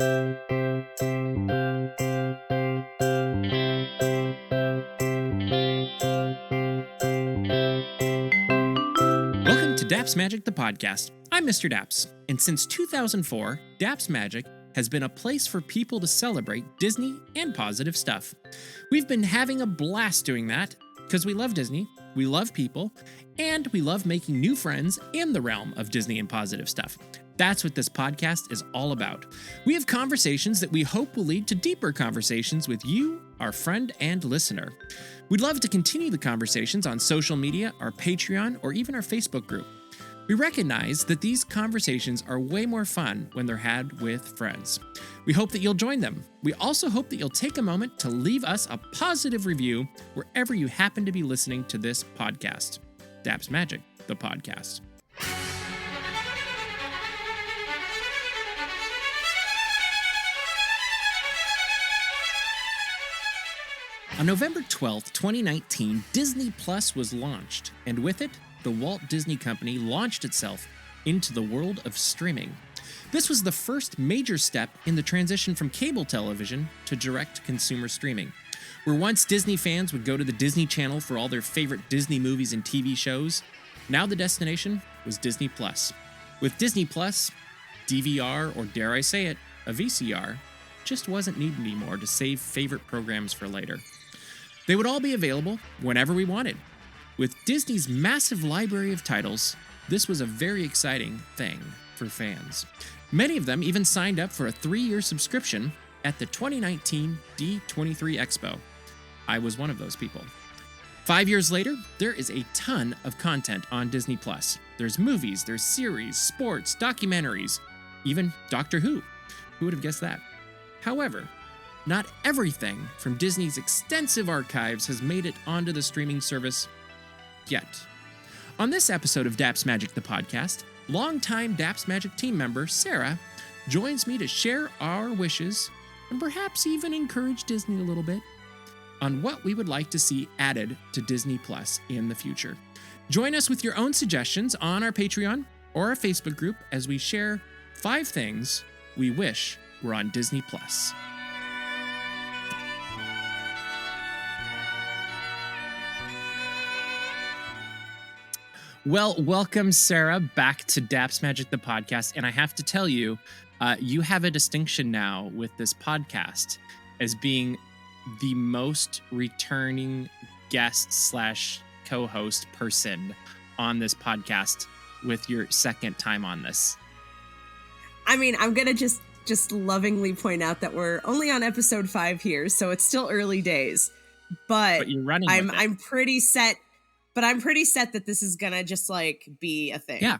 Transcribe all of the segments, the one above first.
Welcome to Daps Magic, the podcast. I'm Mr. Daps, and since 2004, Daps Magic has been a place for people to celebrate Disney and positive stuff. We've been having a blast doing that because we love Disney, we love people, and we love making new friends in the realm of Disney and positive stuff. That's what this podcast is all about. We have conversations that we hope will lead to deeper conversations with you, our friend and listener. We'd love to continue the conversations on social media, our Patreon, or even our Facebook group. We recognize that these conversations are way more fun when they're had with friends. We hope that you'll join them. We also hope that you'll take a moment to leave us a positive review wherever you happen to be listening to this podcast. Daps Magic, the podcast. On November 12th, 2019, Disney Plus was launched, and with it, the Walt Disney Company launched itself into the world of streaming. This was the first major step in the transition from cable television to direct-to-consumer streaming. Where once Disney fans would go to the Disney Channel for all their favorite Disney movies and TV shows, now the destination was Disney Plus. With Disney Plus, DVR, or dare I say it, a VCR, just wasn't needed anymore to save favorite programs for later. They would all be available whenever we wanted. With Disney's massive library of titles, this was a very exciting thing for fans. Many of them even signed up for a 3-year subscription at the 2019 D23 Expo. I was one of those people. 5 years later, there is a ton of content on Disney Plus. There's movies, there's series, sports, documentaries, even Doctor Who. Who would have guessed that? However, not everything from Disney's extensive archives has made it onto the streaming service yet. On this episode of Daps Magic, the podcast, longtime Daps Magic team member Sarah joins me to share our wishes and perhaps even encourage Disney a little bit on what we would like to see added to Disney Plus in the future. Join us with your own suggestions on our Patreon or our Facebook group as we share 5 things we wish were on Disney Plus. Well, welcome, Sarah, back to Daps Magic, the podcast. And I have to tell you, you have a distinction now with this podcast as being the most returning guest / co-host person on this podcast with your second time on this. I mean, I'm going to just lovingly point out that we're only on episode 5 here, so it's still early days. But you're running I'm pretty set. But I'm pretty set that this is gonna just like be a thing. Yeah.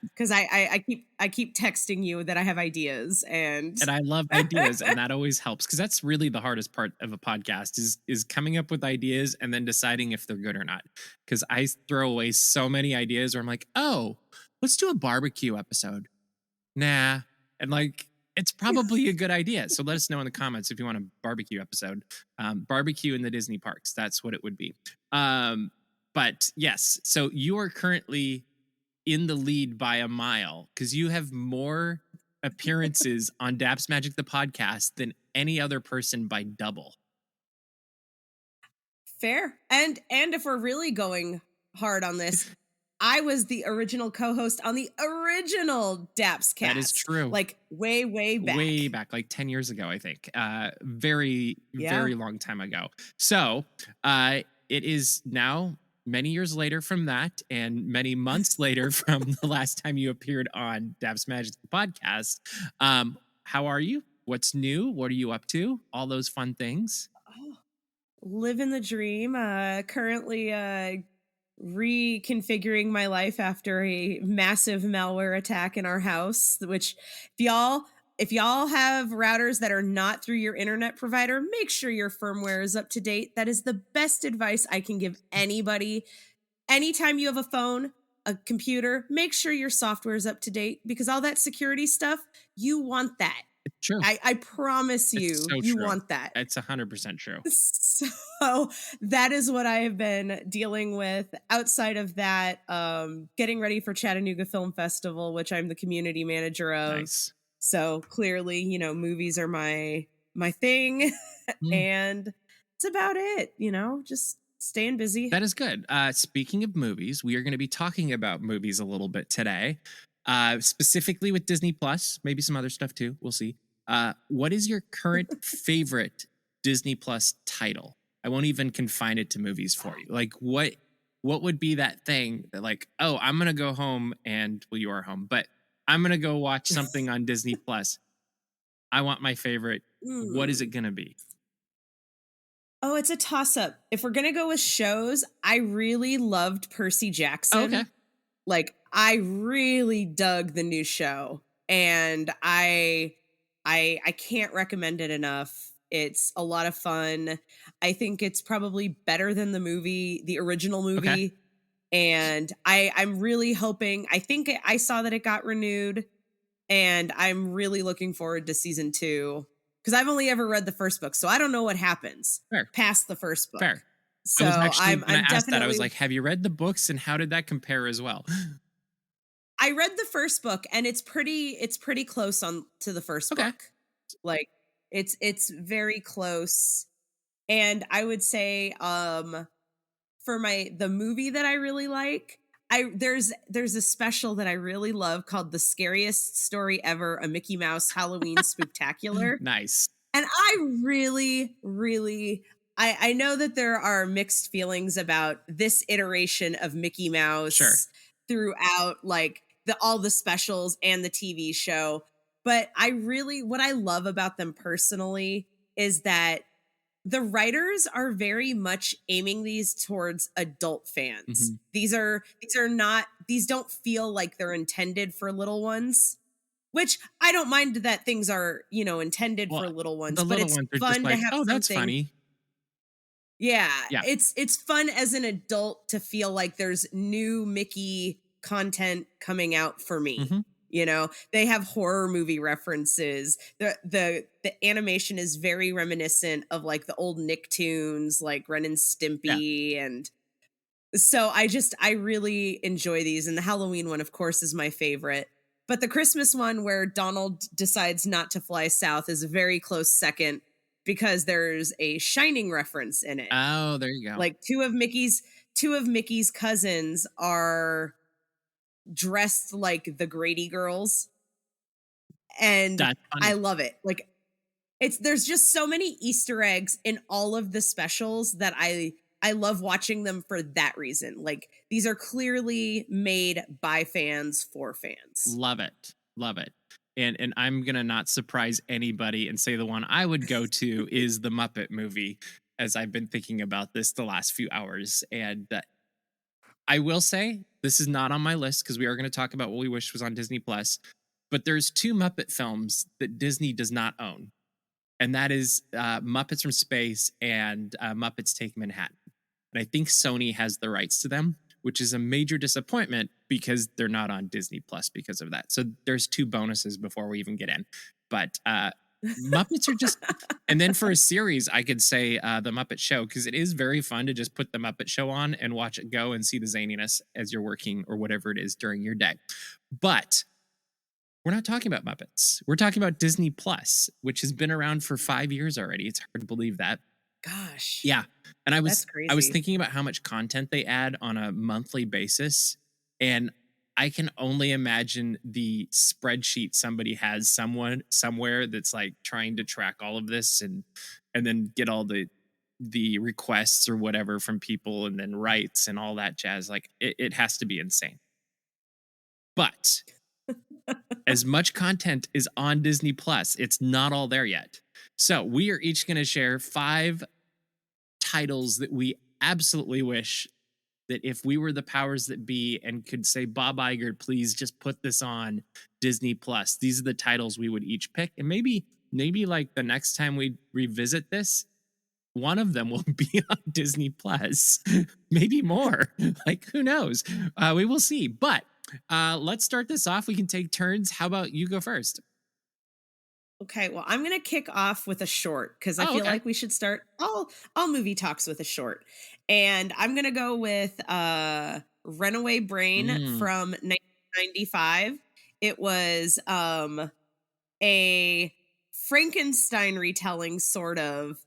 Because I keep texting you that I have ideas and I love ideas, and that always helps because that's really the hardest part of a podcast is coming up with ideas and then deciding if they're good or not. Because I throw away so many ideas where I'm like, oh, let's do a barbecue episode. Nah, and like it's probably a good idea. So let us know in the comments if you want a barbecue episode. Barbecue in the Disney parks. That's what it would be. But yes, so you are currently in the lead by a mile because you have more appearances on Daps Magic, the podcast, than any other person by double. Fair. And if we're really going hard on this, I was the original co-host on the original Daps cast. That is true. Like way back. Way back, like 10 years ago, I think. Very long time ago. So it is now many years later from that, and many months later from the last time you appeared on Daps Magic, the podcast. How are you? What's new? What are you up to? All those fun things. Oh, living the dream. Currently reconfiguring my life after a massive malware attack in our house, which if y'all have routers that are not through your internet provider, make sure your firmware is up to date. That is the best advice I can give anybody. Anytime you have a phone, a computer, make sure your software is up to date because all that security stuff, you want that. True. I promise you, you want that. It's 100% true. So that is what I have been dealing with. Outside of that, getting ready for Chattanooga Film Festival, which I'm the community manager of. Nice. So clearly, movies are my thing. Mm, And that's about it, just staying busy. that is good. Speaking of movies, we are going to be talking about movies a little bit today, specifically with Disney Plus, maybe some other stuff too. We'll see. What is your current favorite Disney Plus title? I won't even confine it to movies for you. Like what would be that thing that like, oh, I'm gonna go home and well, you are home, but I'm gonna go watch something on Disney Plus. I want my favorite. What is it Mm. gonna be? Oh, it's a toss up. If we're going to go with shows, I really loved Percy Oh, okay. Jackson. Like I really dug the new show, and I can't recommend it enough. It's a lot of fun. I think it's probably better than the original Okay. movie. And I'm really hoping, I think I saw that it got renewed, and I'm really looking forward to season 2 because I've only ever read the first book, so I don't know what happens Fair. past the first book. Fair. I was So actually I'm gonna I'm ask that. I was definitely like, have you read the books and how did that compare as well? I read the first book, and it's pretty close on to the first Okay. book. Like it's very close. And I would say for the movie that I really like, there's a special that I really love called The Scariest Story Ever, a Mickey Mouse Halloween Spooktacular. Nice. And I really, really, I know that there are mixed feelings about this iteration of Mickey Sure. Mouse throughout like all the specials and the TV show. But what I love about them personally is that the writers are very much aiming these towards adult fans. Mhm. These don't feel like they're intended for little ones, which I don't mind that things are, intended Well, for little ones, the but little it's ones are just fun to like, have "Oh, that's something. funny." Yeah, Yeah. it's fun as an adult to feel like there's new Mickey content coming out for me. Mhm. They have horror movie references. The animation is very reminiscent of like the old Nicktoons, like Ren and Yeah. Stimpy. And so I really enjoy these, and the Halloween one of course is my favorite. But the Christmas one where Donald decides not to fly south is a very close second because there's a Shining reference in it. Oh, there you go. Like two of Mickey's cousins are dressed like the Grady girls, and That's I funny. love it. Like there's just so many Easter eggs in all of the specials that I love watching them for that reason. Like these are clearly made by fans for fans. Love it. Love it. And I'm gonna not surprise anybody and say the one I would go to is the Muppet movie, as I've been thinking about this the last few hours. And I will say this is not on my list because we are going to talk about what we wish was on Disney Plus. But there's two Muppet films that Disney does not own, and that is Muppets from Space and Muppets Take Manhattan. And I think Sony has the rights to them, which is a major disappointment because they're not on Disney Plus because of that. So there's two bonuses before we even get in. But Muppets are just, and then for a series, I could say the Muppet Show because it is very fun to just put the Muppet Show on and watch it go and see the zaniness as you're working or whatever it is during your day. But we're not talking about Muppets. We're talking about Disney Plus, which has been around for 5 years already. It's hard to believe that. Gosh, Yeah. And that's I was crazy. thinking about how much content they add on a monthly basis. And I can only imagine the spreadsheet somebody has someone somewhere that's like trying to track all of this and then get all the requests or whatever from people and then rights and all that jazz. Like it has to be insane. But as much content is on Disney Plus, it's not all there yet. So we are each going to share 5 titles that we absolutely wish that if we were the powers that be and could say, Bob Iger, please just put this on Disney Plus. These are the titles we would each pick. And maybe like the next time we revisit this, one of them will be on Disney Plus, maybe more. Like, who knows? We will see. But let's start this off. We can take turns. How about you go first? Okay, well, I'm going to kick off with a short because I Oh, feel okay. like we should start all movie talks with a short. And I'm going to go with Runaway Brain Mm, from 1995. It was a Frankenstein retelling, sort of,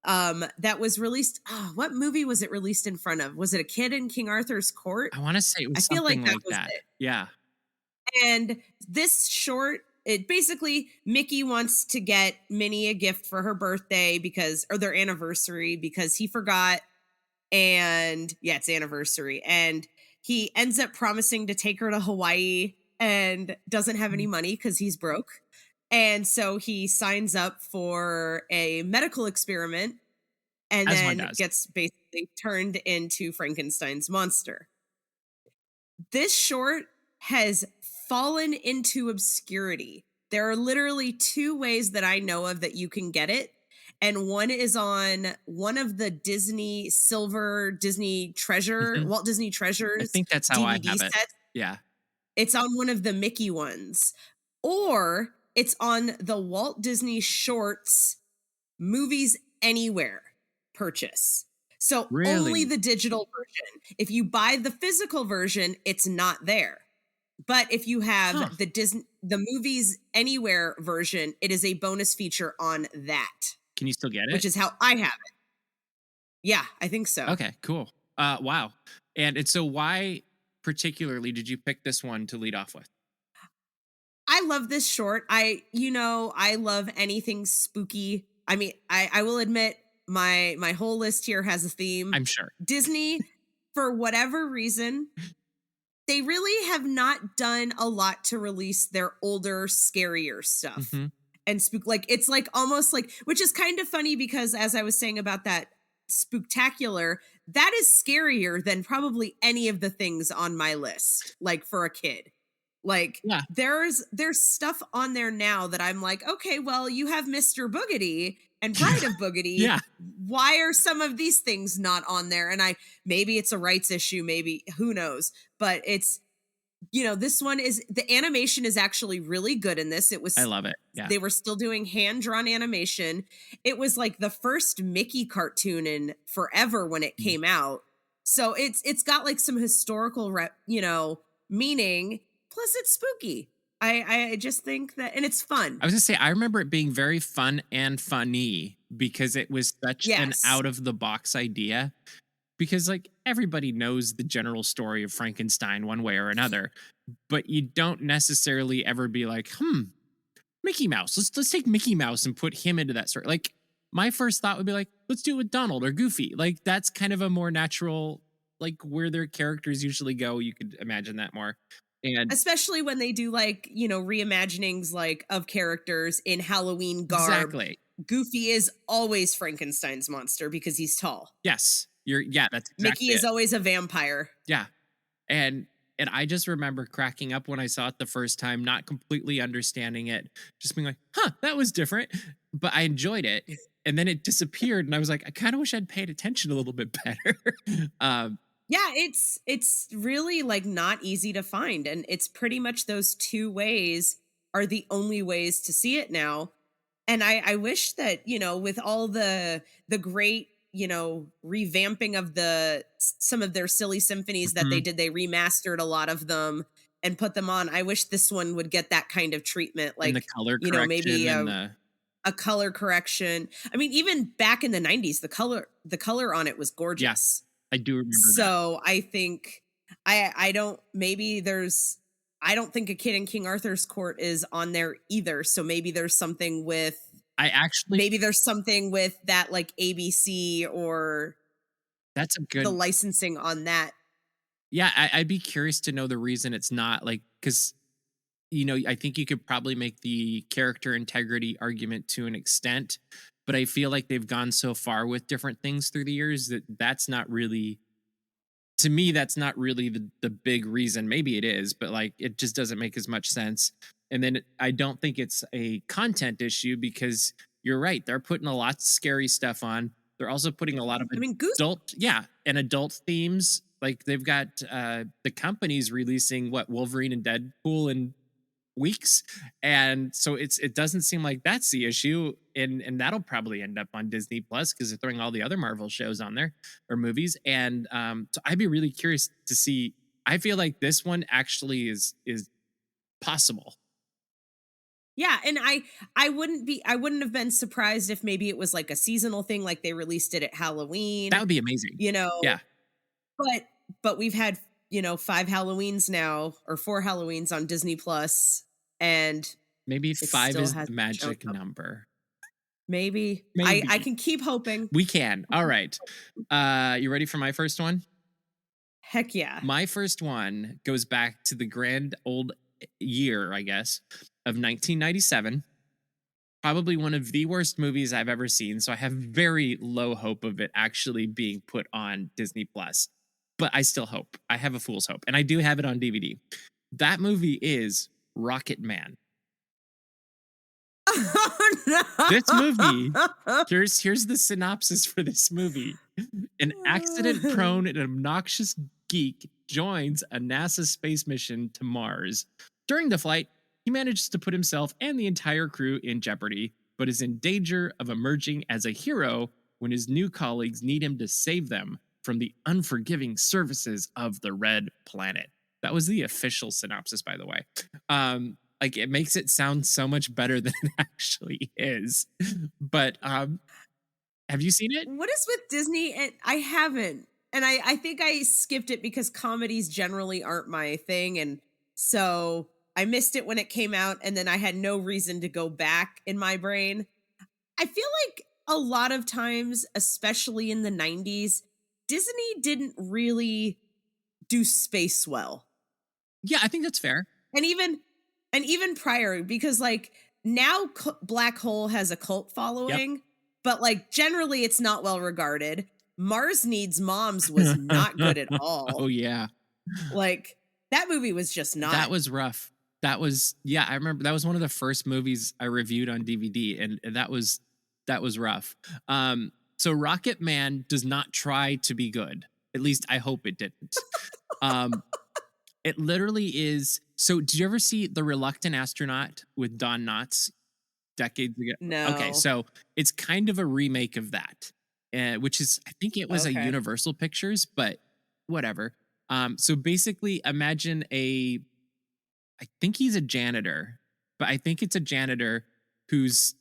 that was released. Oh, what movie was it released in front of? Was it A Kid in King Arthur's Court? I want to say it I was feel like something that like was that. it. Yeah. And this short, it basically, Mickey wants to get Minnie a gift for her birthday because, or their anniversary, because he forgot. And yeah, it's anniversary. And he ends up promising to take her to Hawaii and doesn't have any money because he's broke. And so he signs up for a medical experiment and As one then does. gets basically turned into Frankenstein's monster. This short has fallen into obscurity. There are literally two ways that I know of that you can get it. And one is on one of the Disney Silver Disney Treasure, Mhm. Walt Disney I Treasures think that's how I DVD have it. sets. Yeah. It's on one of the Mickey ones. Or it's on the Walt Disney Shorts Movies Anywhere purchase. So only Really? the digital version. If you buy the physical version, it's not there. But if you have Huh. the Movies Anywhere version, it is a bonus feature on that, Can you still get which it? is how I have it. Yeah, I think so. Okay, cool. Wow. And so why particularly did you pick this one to lead off with? I love this short. I love anything spooky. I mean, I will admit my whole list here has a theme. I'm sure. Disney, for whatever reason, they really have not done a lot to release their older, scarier stuff Mhm. and spook. Like, it's like almost like, which is kind of funny because as I was saying about that spooktacular, that is scarier than probably any of the things on my list, like for a kid. Like, Yeah. there's stuff on there now that I'm like, okay, well, you have Mr. Boogedy and Bride of Boogedy. Yeah. Why are some of these things not on there? And maybe it's a rights issue, maybe, who knows, but it's, this one is, the animation is actually really good in this. I love it. Yeah. They were still doing hand drawn animation. It was like the first Mickey cartoon in forever when it Mm. came out. So it's got like some historical meaning. Plus it's spooky. I just think that, and it's fun. I was gonna say I remember it being very fun and funny because it was such an Yes. out of the box idea. Because like everybody knows the general story of Frankenstein one way or another, but you don't necessarily ever be like, Mickey Mouse. Let's take Mickey Mouse and put him into that story. Like my first thought would be like, let's do it with Donald or Goofy. Like that's kind of a more natural, like where their characters usually go. You could imagine that more. And Especially when they do like, reimaginings like of characters in Halloween garb. exactly. Goofy is always Frankenstein's monster because he's tall. Yes. That's Mickey exactly is it. always a vampire. Yeah. And I just remember cracking up when I saw it the first time, not completely understanding it, just being like, "Huh, that was different," but I enjoyed it. And then it disappeared, and I was like, "I kind of wish I'd paid attention a little bit better." um, Yeah, it's really like not easy to find, and it's pretty much those two ways are the only ways to see it now. And I wish that, with all the great, revamping of some of their silly symphonies that they mhm, did, they remastered a lot of them and put them on. I wish this one would get that kind of treatment, and the like, color maybe correction and a, the a color correction. I mean, even back in the 90s, the color on it was yeah, gorgeous. I do remember that. So I think I don't maybe there's I don't think A Kid in King Arthur's Court is on there either. So I actually maybe there's something with that, like ABC or that's a the good licensing on that. yeah, I'd be curious to know the reason it's not like because I think you could probably make the character integrity argument to an extent, but I feel like they've gone so far with different things through the years that that's not really to me that's not really the big reason. Maybe it is, but like it just doesn't make as much sense. And then I don't think it's a content issue because you're right, they're putting a lot of scary stuff on. They're also putting a lot of I mean, Goose. adult yeah, and adult themes. Like they've got the companies releasing what Wolverine and Deadpool and weeks, and so it doesn't seem like that's the issue, and that'll probably end up on Disney Plus because they're throwing all the other Marvel shows on there or movies, and so I'd be really curious to see. I feel like this one actually is possible. Yeah, and I wouldn't have been surprised if maybe it was like a seasonal thing, like they released it at That Halloween, would be amazing. you know, Yeah. but we've had, 5 Halloweens now or 4 Halloweens on Disney Plus, and Maybe it 5 still is the hasn't shown magic up. number. Maybe. I Maybe. can keep hoping. We can. All right. You ready for my first one? Heck yeah. My first one goes back to the grand old year, I guess, of 1997. Probably one of the worst movies I've ever seen. So I have very low hope of it actually being put on Disney Plus. But I still hope. I have a fool's hope. And I do have it on DVD. That movie is Rocket Man. This movie, Oh, here's the synopsis for this movie. An accident no. prone and obnoxious geek joins a NASA space mission to Mars. During the flight, he manages to put himself and the entire crew in jeopardy, but is in danger of emerging as a hero when his new colleagues need him to save them from the unforgiving services of the Red Planet. That was the official synopsis, by the way. Like it makes it sound so much better than it actually is. But have you seen it? What is with Disney? And I haven't. And I think I skipped it because comedies generally aren't my thing. And so I missed it when it came out. And then I had no reason to go back in my brain. I feel like a lot of times, especially in the 90s, Disney didn't really do space well. Yeah, I think that's fair. And even prior, because like now Black Hole has a cult Yep. following, but like generally it's not well regarded. Mars Needs Moms was not good at Oh all. yeah. Like that movie was just That not. was rough. That was yeah, I remember that was one of the first movies I reviewed on DVD and that was rough. So Rocket Man does not try to be good. At least I hope it didn't. Um it literally is. So did you ever see The Reluctant Astronaut with Don Knotts decades ago? Okay, No. so it's kind of a remake of that. Which is I think it was a Okay. Universal Pictures, but whatever. So basically imagine I think he's a janitor, but I think it's a janitor who's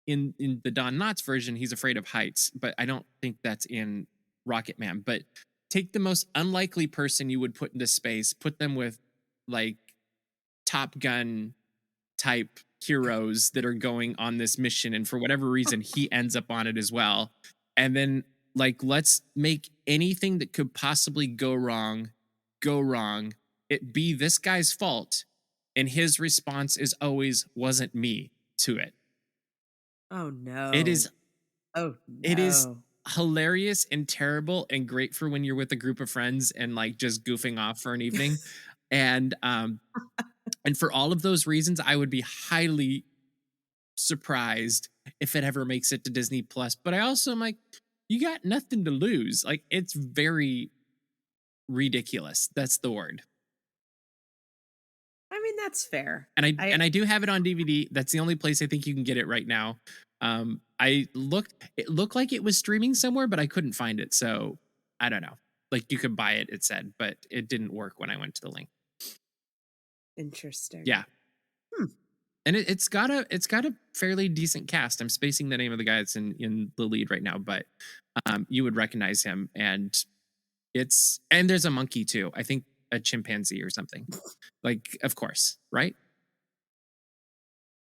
in the Don Knotts version, he's afraid of heights, but I don't think that's in Rocket Man. But take the most unlikely person you would put into space, put them with like Top Gun type heroes that are going on this mission, and for whatever reason, he ends up on it as well. And then like let's make anything that could possibly go wrong. It be this guy's fault, and his response is always wasn't me to it. Oh It is no. Oh it is no. hilarious and terrible and great for when you're with a group of friends and like just goofing off for an evening. And for all of those reasons, I would be highly surprised if it ever makes it to Disney Plus. But I also am like, you got nothing to lose. Like it's very ridiculous. That's the word. I mean, that's fair. And I do have it on DVD. That's the only place I think you can get it right now. It looked like it was streaming somewhere, but I couldn't find it. So I don't know. Like you could buy it, it said, but it didn't work when I went to the link. Interesting. Yeah. Hmm. And it's got a fairly decent cast. I'm spacing the name of the guy that's in the lead right now, but you would recognize him. And there's a monkey too. I think a chimpanzee or something. Like, of course, right?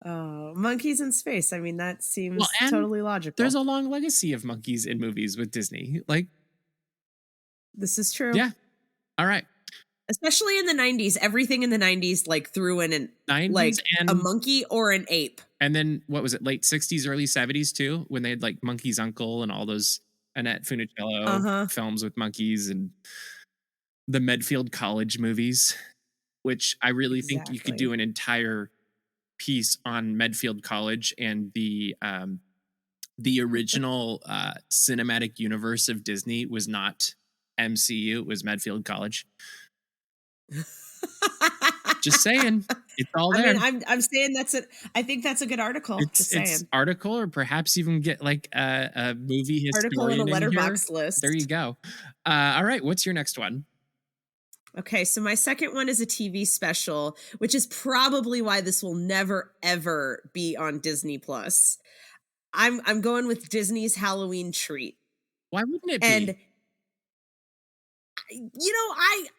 Oh, monkeys in space. I mean, that Well, seems and totally logical. there's a long legacy of monkeys in movies with Disney. Like, This is true. yeah. All right. Especially in the 90s, everything in the 90s like threw in an 90s like a monkey or an ape. and then what was it, late 60s, early 70s too, when they had like Monkey's Uncle and all those Annette Funicello Uh-huh. films with monkeys and the Medfield College movies, which I really think you could do Exactly. an entire piece on Medfield College and the original cinematic universe of Disney was not MCU, it was Medfield College. Just saying, it's all I there. mean, I'm saying I think that's a good article. Just It's saying. article, or perhaps even get like a movie Article in a historian in here. letterbox list. There you go. All right, what's your next one? Okay, so my second one is a TV special, which is probably why this will never ever be on Disney Plus. I'm going with Disney's Halloween Treat. Why wouldn't it And be?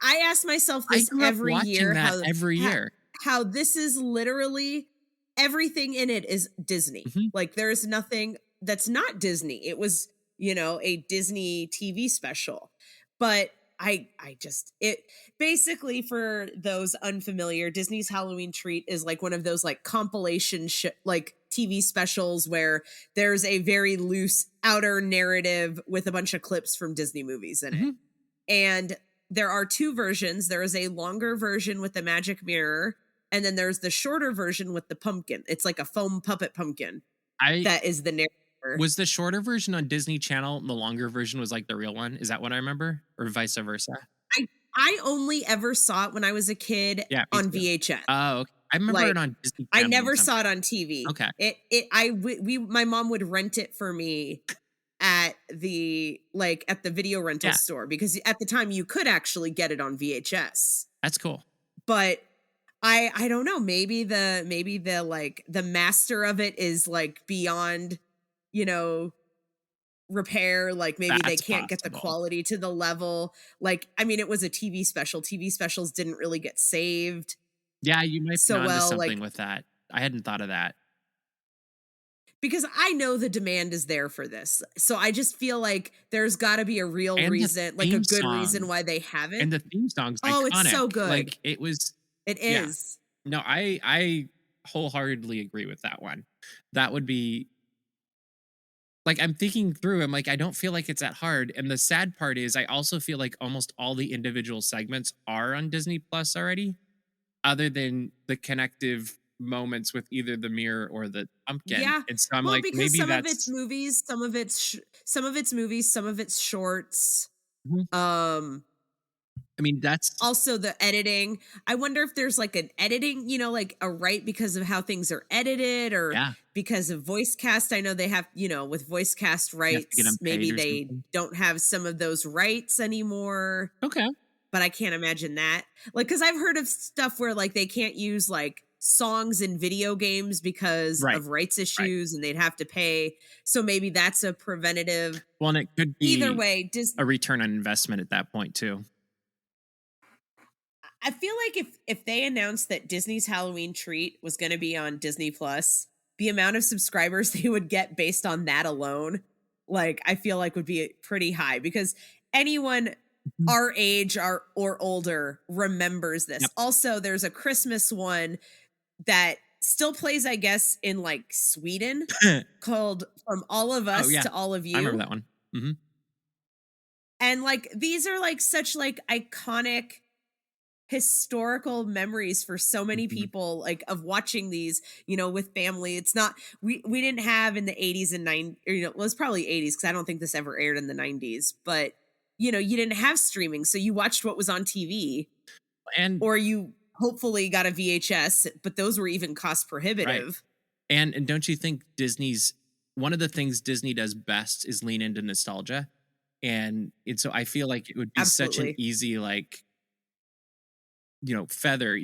I ask myself I this grew up every watching year that every how year. how this is literally everything in it is Disney. Mhm. Like there's nothing that's not Disney. It was, a Disney TV special. But I just it basically, for those unfamiliar, Disney's Halloween Treat is like one of those like compilation like TV specials where there's a very loose outer narrative with a bunch of clips from Disney movies in it. Mhm. And there are two versions. There is a longer version with the magic mirror, and then there's the shorter version with the pumpkin. It's like a foam puppet pumpkin I that is the narrator. Was the shorter version on Disney Channel, and the longer version was like the real one? Is that what I remember? Or vice versa? I I only ever saw it when I was a kid Yeah, me on too. VHS. Oh, okay. I remember it Like on Disney I Channel or never saw something. it on TV. Okay. My mom would rent it for me at the video rental Yeah, store, because at the time you could actually get it on VHS. that's cool. But I don't know, maybe the like the master of it is like beyond, you know, repair, like maybe they That's can't get the possible. quality to the level. Like I mean, it was a TV special. TV specials didn't really get saved Yeah, you might be so onto well, something like with that. I hadn't thought of that. because I know the demand is there for this. So I just feel like there's got to be a real And the reason, like a theme good reason song why they haven't. and the theme song's Oh, it's iconic. so good. Like, it was It yeah. is. No, I wholeheartedly agree with that one. That would be like, I'm thinking through, I'm like, I don't feel like it's that hard, and the sad part is I also feel like almost all the individual segments are on Disney Plus already, other than the connective moments with either the mirror or the pumpkin, Yeah. and so I'm Well, like, because maybe some of its that's movies, some of its movies, some of its shorts, Mhm. um I mean, that's also the editing. I wonder if there's like an editing, like a right because of how things are edited, or yeah, because of voice cast. I know they have, with voice cast you have to get rights, them maybe paid or they something. don't have some of those rights anymore, Okay. but I can't imagine that. Like, cause I've heard of stuff where like they can't use like songs in video games because Right, of rights right. issues and they'd have to pay. So maybe that's a preventative. Well, and it could Either be way, a return on investment at that point too. I feel like if they announced that Disney's Halloween Treat was going to be on Disney Plus, the amount of subscribers they would get based on that alone, like I feel like would be pretty high, because anyone Mhm. our age or older remembers this. Yep. Also, there's a Christmas one that still plays, I guess, in like Sweden, called From All of Oh, Us yeah. to All of I remember You. that one. Mhm. And like these are like such like iconic historical memories for so many Mhm. people, like of watching these, with family. It's not we didn't have in the 80s and 90s, or well, it's probably 80s because I don't think this ever aired in the 90s, but you didn't have streaming, so you watched what was on TV, And or you hopefully got a VHS, but those were even cost right. prohibitive. And don't you think Disney's one of the things Disney does best is lean into nostalgia? And so I feel like it would be such an Absolutely. easy, like, feather,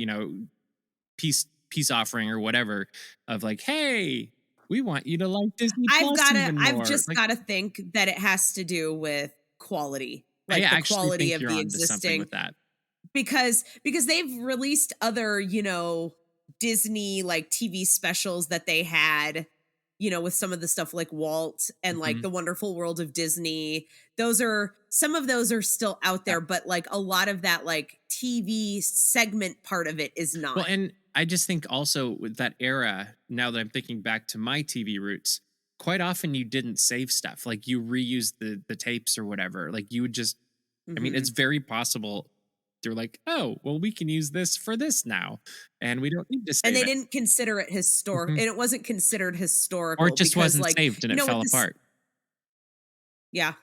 peace offering or whatever of like, "Hey, we want you to like Disney Plus even I've more." just Like, got to think that it has to do with quality, I like the actually quality think of you're the onto something existing, with that. because they've released other, Disney like TV specials that they had, with some of the stuff like Walt and like Mhm. The Wonderful World of Disney. Some of those are still out Yep. there, but like a lot of that like TV segment part of it is Well, not. and I just think also with that era, now that I'm thinking back to my TV roots, quite often you didn't save stuff. Like you reused the tapes or whatever. Like you would just I mean, it's Mhm. very possible they're like, "Oh, well, we can use this for this now, and we don't need to And save they it." didn't consider it historic, Mhm. and it wasn't considered Or it historical just because wasn't like, saved and it with fell this. apart. Yeah,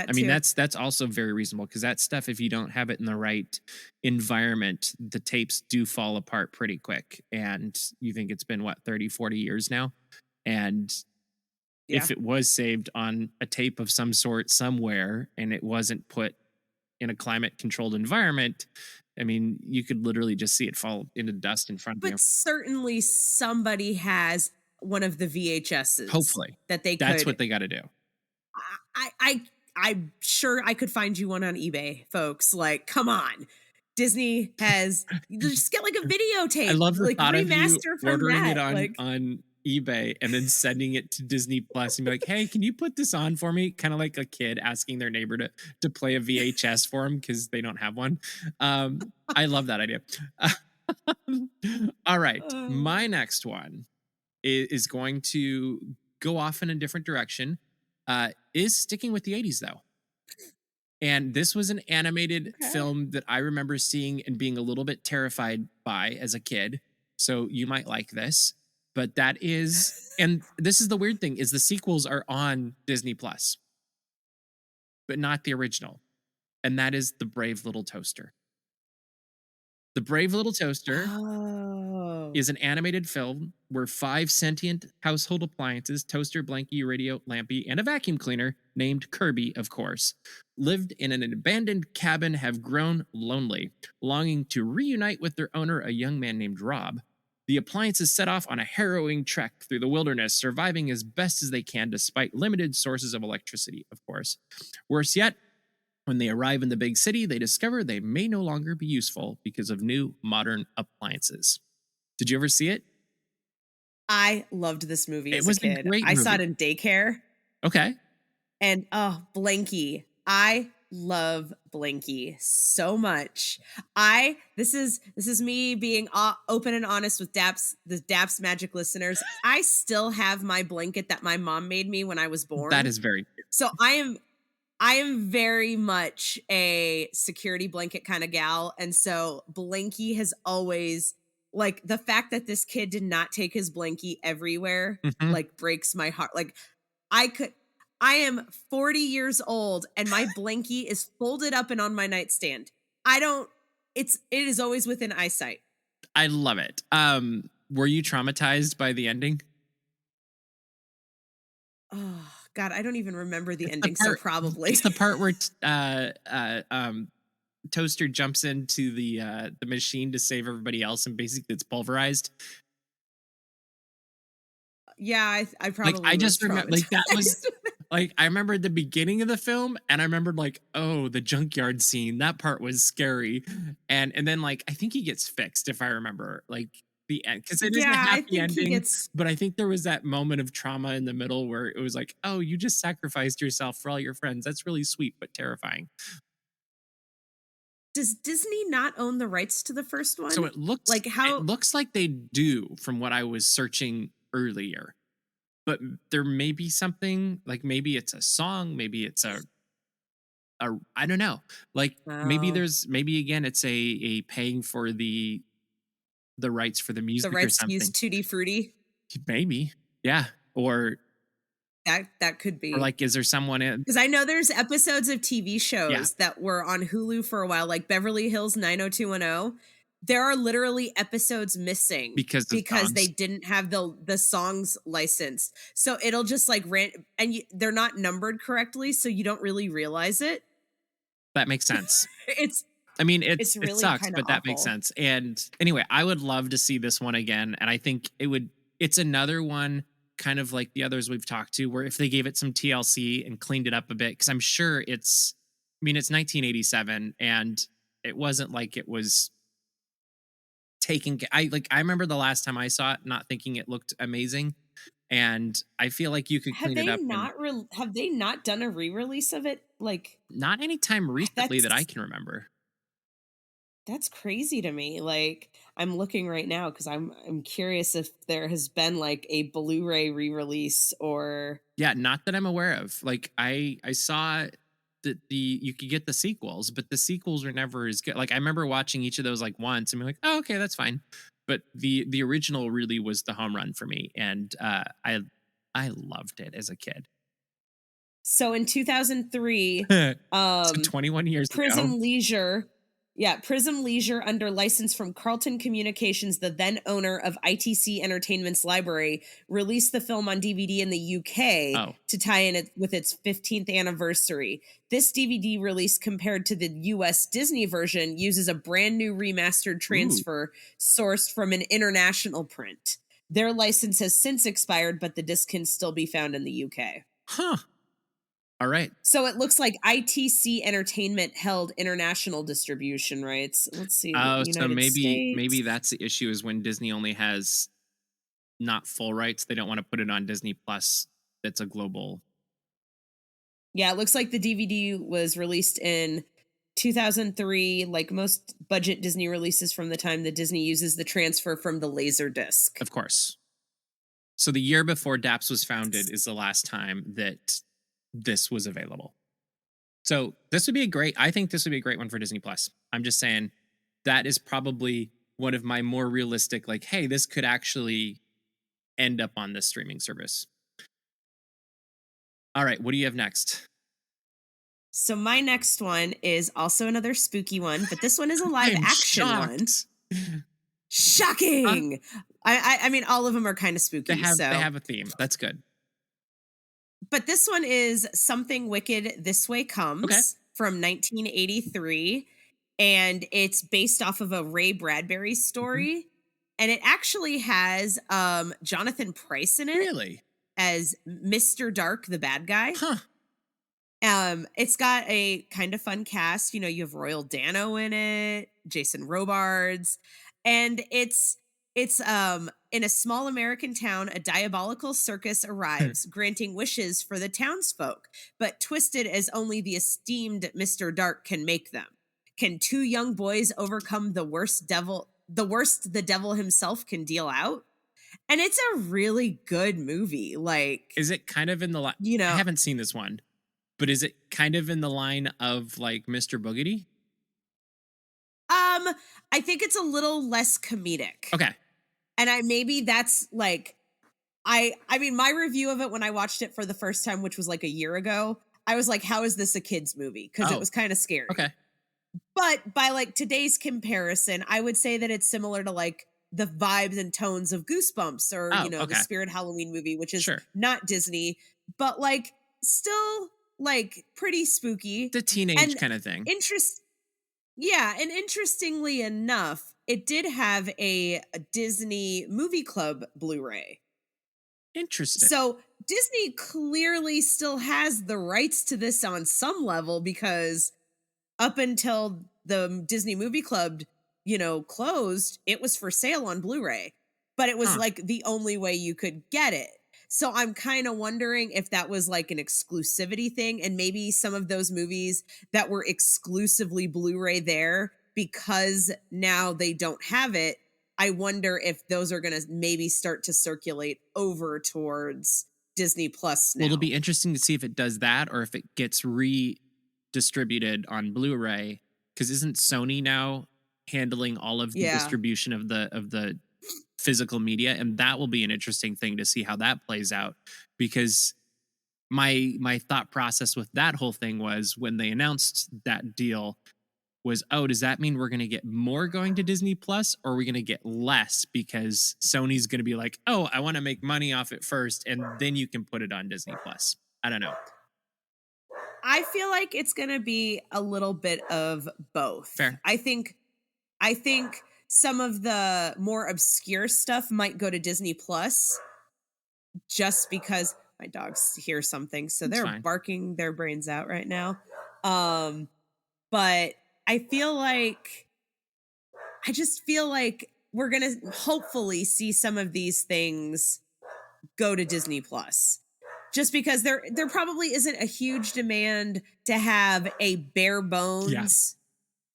I that mean, too. that's also very reasonable because that stuff, if you don't have it in the right environment, the tapes do fall apart pretty quick. And you think it's been what, 30, 40 years now? And Yeah. if it was saved on a tape of some sort somewhere and it wasn't put in a climate controlled environment, I mean, you could literally just see it fall into dust in front of you. But certainly somebody has one of the VHSs Hopefully. that they That's could what they gotta do. I'm sure I could find you one on eBay, folks. Like, come on. Disney has you just get like a I videotape, love the like thought of you remaster from ordering it that. Like, on eBay and then sending it to Disney Plus and be like, "Hey, can you put this on for me?" Kinda like a kid asking their neighbor to play a VHS for them because they don't have one. I love that idea. All right, uh, my next one is going to go off in a different direction, is sticking with the 80s, though. And this was an animated okay. film that I remember seeing and being a little bit terrified by as a kid. So you might like this. But that is, and this is the weird thing, is the sequels are on Disney Plus, but not the original. And that is The Brave Little Toaster. The Brave Little Toaster Oh. is an animated film where five sentient household appliances, toaster, blankie, radio, lampy, and a vacuum cleaner, named Kirby, of course, lived in an abandoned cabin, have grown lonely, longing to reunite with their owner, a young man named Rob. The appliances set off on a harrowing trek through the wilderness, surviving as best as they can despite limited sources of electricity, of course. Worse yet, when they arrive in the big city, they discover they may no longer be useful because of new modern appliances. Did you ever see it? I loved this movie It as a was a kid. great I saw it movie. in daycare Okay. and oh, Blanky. I love Blanky so much. I this is me being open and honest with the Daps Magic listeners. I still have my blanket that my mom made me when I was That born. is very cute. So I am very much a security blanket kind of gal. And so Blanky has always like the fact that this kid did not take his blankie everywhere Mhm. like breaks my heart. Like I could I am 40 years old and my blankie is folded up and on my nightstand. I don't it is always within eyesight. I love it. Were you traumatized by the ending? Oh God, I don't even remember the It's the ending, so part probably. it's the part where Toaster jumps into the machine to save everybody else and basically it's pulverized. Yeah, I Like, probably I was just remember like, that was traumatized. like, I remember the beginning of the film, and I remembered, like, oh, the junkyard scene, that part was scary, and then, like, I think he gets fixed, if I remember, like, the end because it is a Yeah, I happy think he ending, gets but I think there was that moment of trauma in the middle where it was like, "Oh, you just sacrificed yourself for all your friends. That's really sweet, but terrifying." Does Disney not own the rights to the first So one? it Like how looks like they do from what I was searching earlier, but there may be something, like, maybe it's a song, maybe it's a I don't know. Like oh, maybe again it's a paying for the rights for the the music or rights to use something. Tutti Frutti? Maybe. Yeah. That could Or be. like is there someone in 'Cause I know there's episodes of TV yeah, shows that were on Hulu for a while, like Beverly Hills 90210. There are literally episodes missing because of because they songs. didn't have the songs licensed. So it'll just like and they're not numbered correctly, so you don't really realize it. That makes sense. It's I mean, it's it really sucks, kind of but that makes awful. sense. And anyway, I would love to see this one again. And I think it's another one kind of like the others we've talked to, where if they gave it some TLC and cleaned it up a bit, because I'm sure I mean, it's 1987 and it wasn't like it was taking, I remember the last time I saw it, not thinking it looked amazing. And I feel like you could clean it up and Have they not done a re-release of it? Like not anytime recently that I that's can remember. that's crazy to me. Like I'm looking right now cuz I'm curious if there has been like a Blu-ray re-release or Yeah, not that I'm aware of. Like I saw that you could get the sequels, but the sequels are never as good. Like I remember watching each of those like once and be like, "Oh, okay, that's fine." But the original really was the home run for me and I loved it as a kid. so in 2003 So 21 years ago. Prison Leisure Yeah, Prism Leisure, under license from Carlton Communications, the then owner of ITC Entertainment's library, released the film on DVD in the UK Oh, to tie in it with its 15th anniversary. This DVD release, compared to the US Disney version, uses a brand new remastered ooh, transfer sourced from an international print. Their license has since expired, but the disc can still be found in the UK. huh. All right. So it looks like ITC Entertainment held international distribution rights. Let's see, the Oh, so United maybe States. that's the issue is when Disney only has not full rights, they don't want to put it on Disney Plus. That's a global. Yeah, it looks like the DVD was released in 2003, like most budget Disney releases from the time that Disney uses the transfer from the laser disc. Of course. So the year before Daps was founded is the last time that this was available. So this would be a great. I think this would be a great one for Disney Plus. I'm just saying that is probably one of my more realistic. Like, hey, this could actually end up on this streaming service. All right, what do you have next? So my next one is also another spooky one, but this one is a live I'm action one. shocked. Shocking. I mean, all of them are kind of spooky. They have a theme. That's good. But this one is Something Wicked This Way Comes Okay. from 1983. And it's based off of a Ray Bradbury story. And it actually has Jonathan Pryce in it Really? as Mr. Dark, the bad guy. Huh. It's got a kind of fun cast. You know, you have Royal Dano in it, Jason Robards, and it's in a small American town, a diabolical circus arrives, granting wishes for the townsfolk, but twisted as only the esteemed Mr. Dark can make them. Can two young boys overcome the worst the devil himself can deal out? And it's a really good movie. Like, Is it kind of in the line? you know, I haven't seen this one, but is it kind of in the line of like Mr. Boogedy? I think it's a little less comedic. Okay. And maybe that's like I mean, my review of it when I watched it for the first time, which was like a year ago, I was like, how is this a kid's movie? Because it Oh, was kind of scary. okay. But by like today's comparison, I would say that it's similar to like the vibes and tones of Goosebumps or, Oh, you know, the okay. Spirit Halloween movie, which is Sure. not Disney, but like still like pretty spooky. The teenage And kind of thing. Yeah, and interestingly enough, it did have a Disney Movie Club Blu-ray. Interesting. So Disney clearly still has the rights to this on some level, because up until the Disney Movie Club, you know, closed, it was for sale on Blu-ray, but it was Huh. like the only way you could get it. So I'm kind of wondering if that was like an exclusivity thing, and maybe some of those movies that were exclusively Blu-ray there, because now they don't have it, I wonder if those are going to maybe start to circulate over towards Disney Plus now. Well, it'll be interesting to see if it does that or if it gets redistributed on Blu-ray. Because isn't Sony now handling all of the Yeah. distribution of the physical media? And that will be an interesting thing to see how that plays out. Because my thought process with that whole thing was when they announced that deal was, oh, does that mean we're going to get more going to Disney Plus, or are we going to get less because Sony's going to be like, oh, I want to make money off it first, and then you can put it on Disney Plus? I don't know. I feel like it's going to be a little bit of both. Fair. I think some of the more obscure stuff might go to Disney Plus, just because my dogs hear something, so It's they're fine. barking their brains out right now. But I just feel like we're going to hopefully see some of these things go to Disney Plus. Just because there probably isn't a huge demand to have a bare bones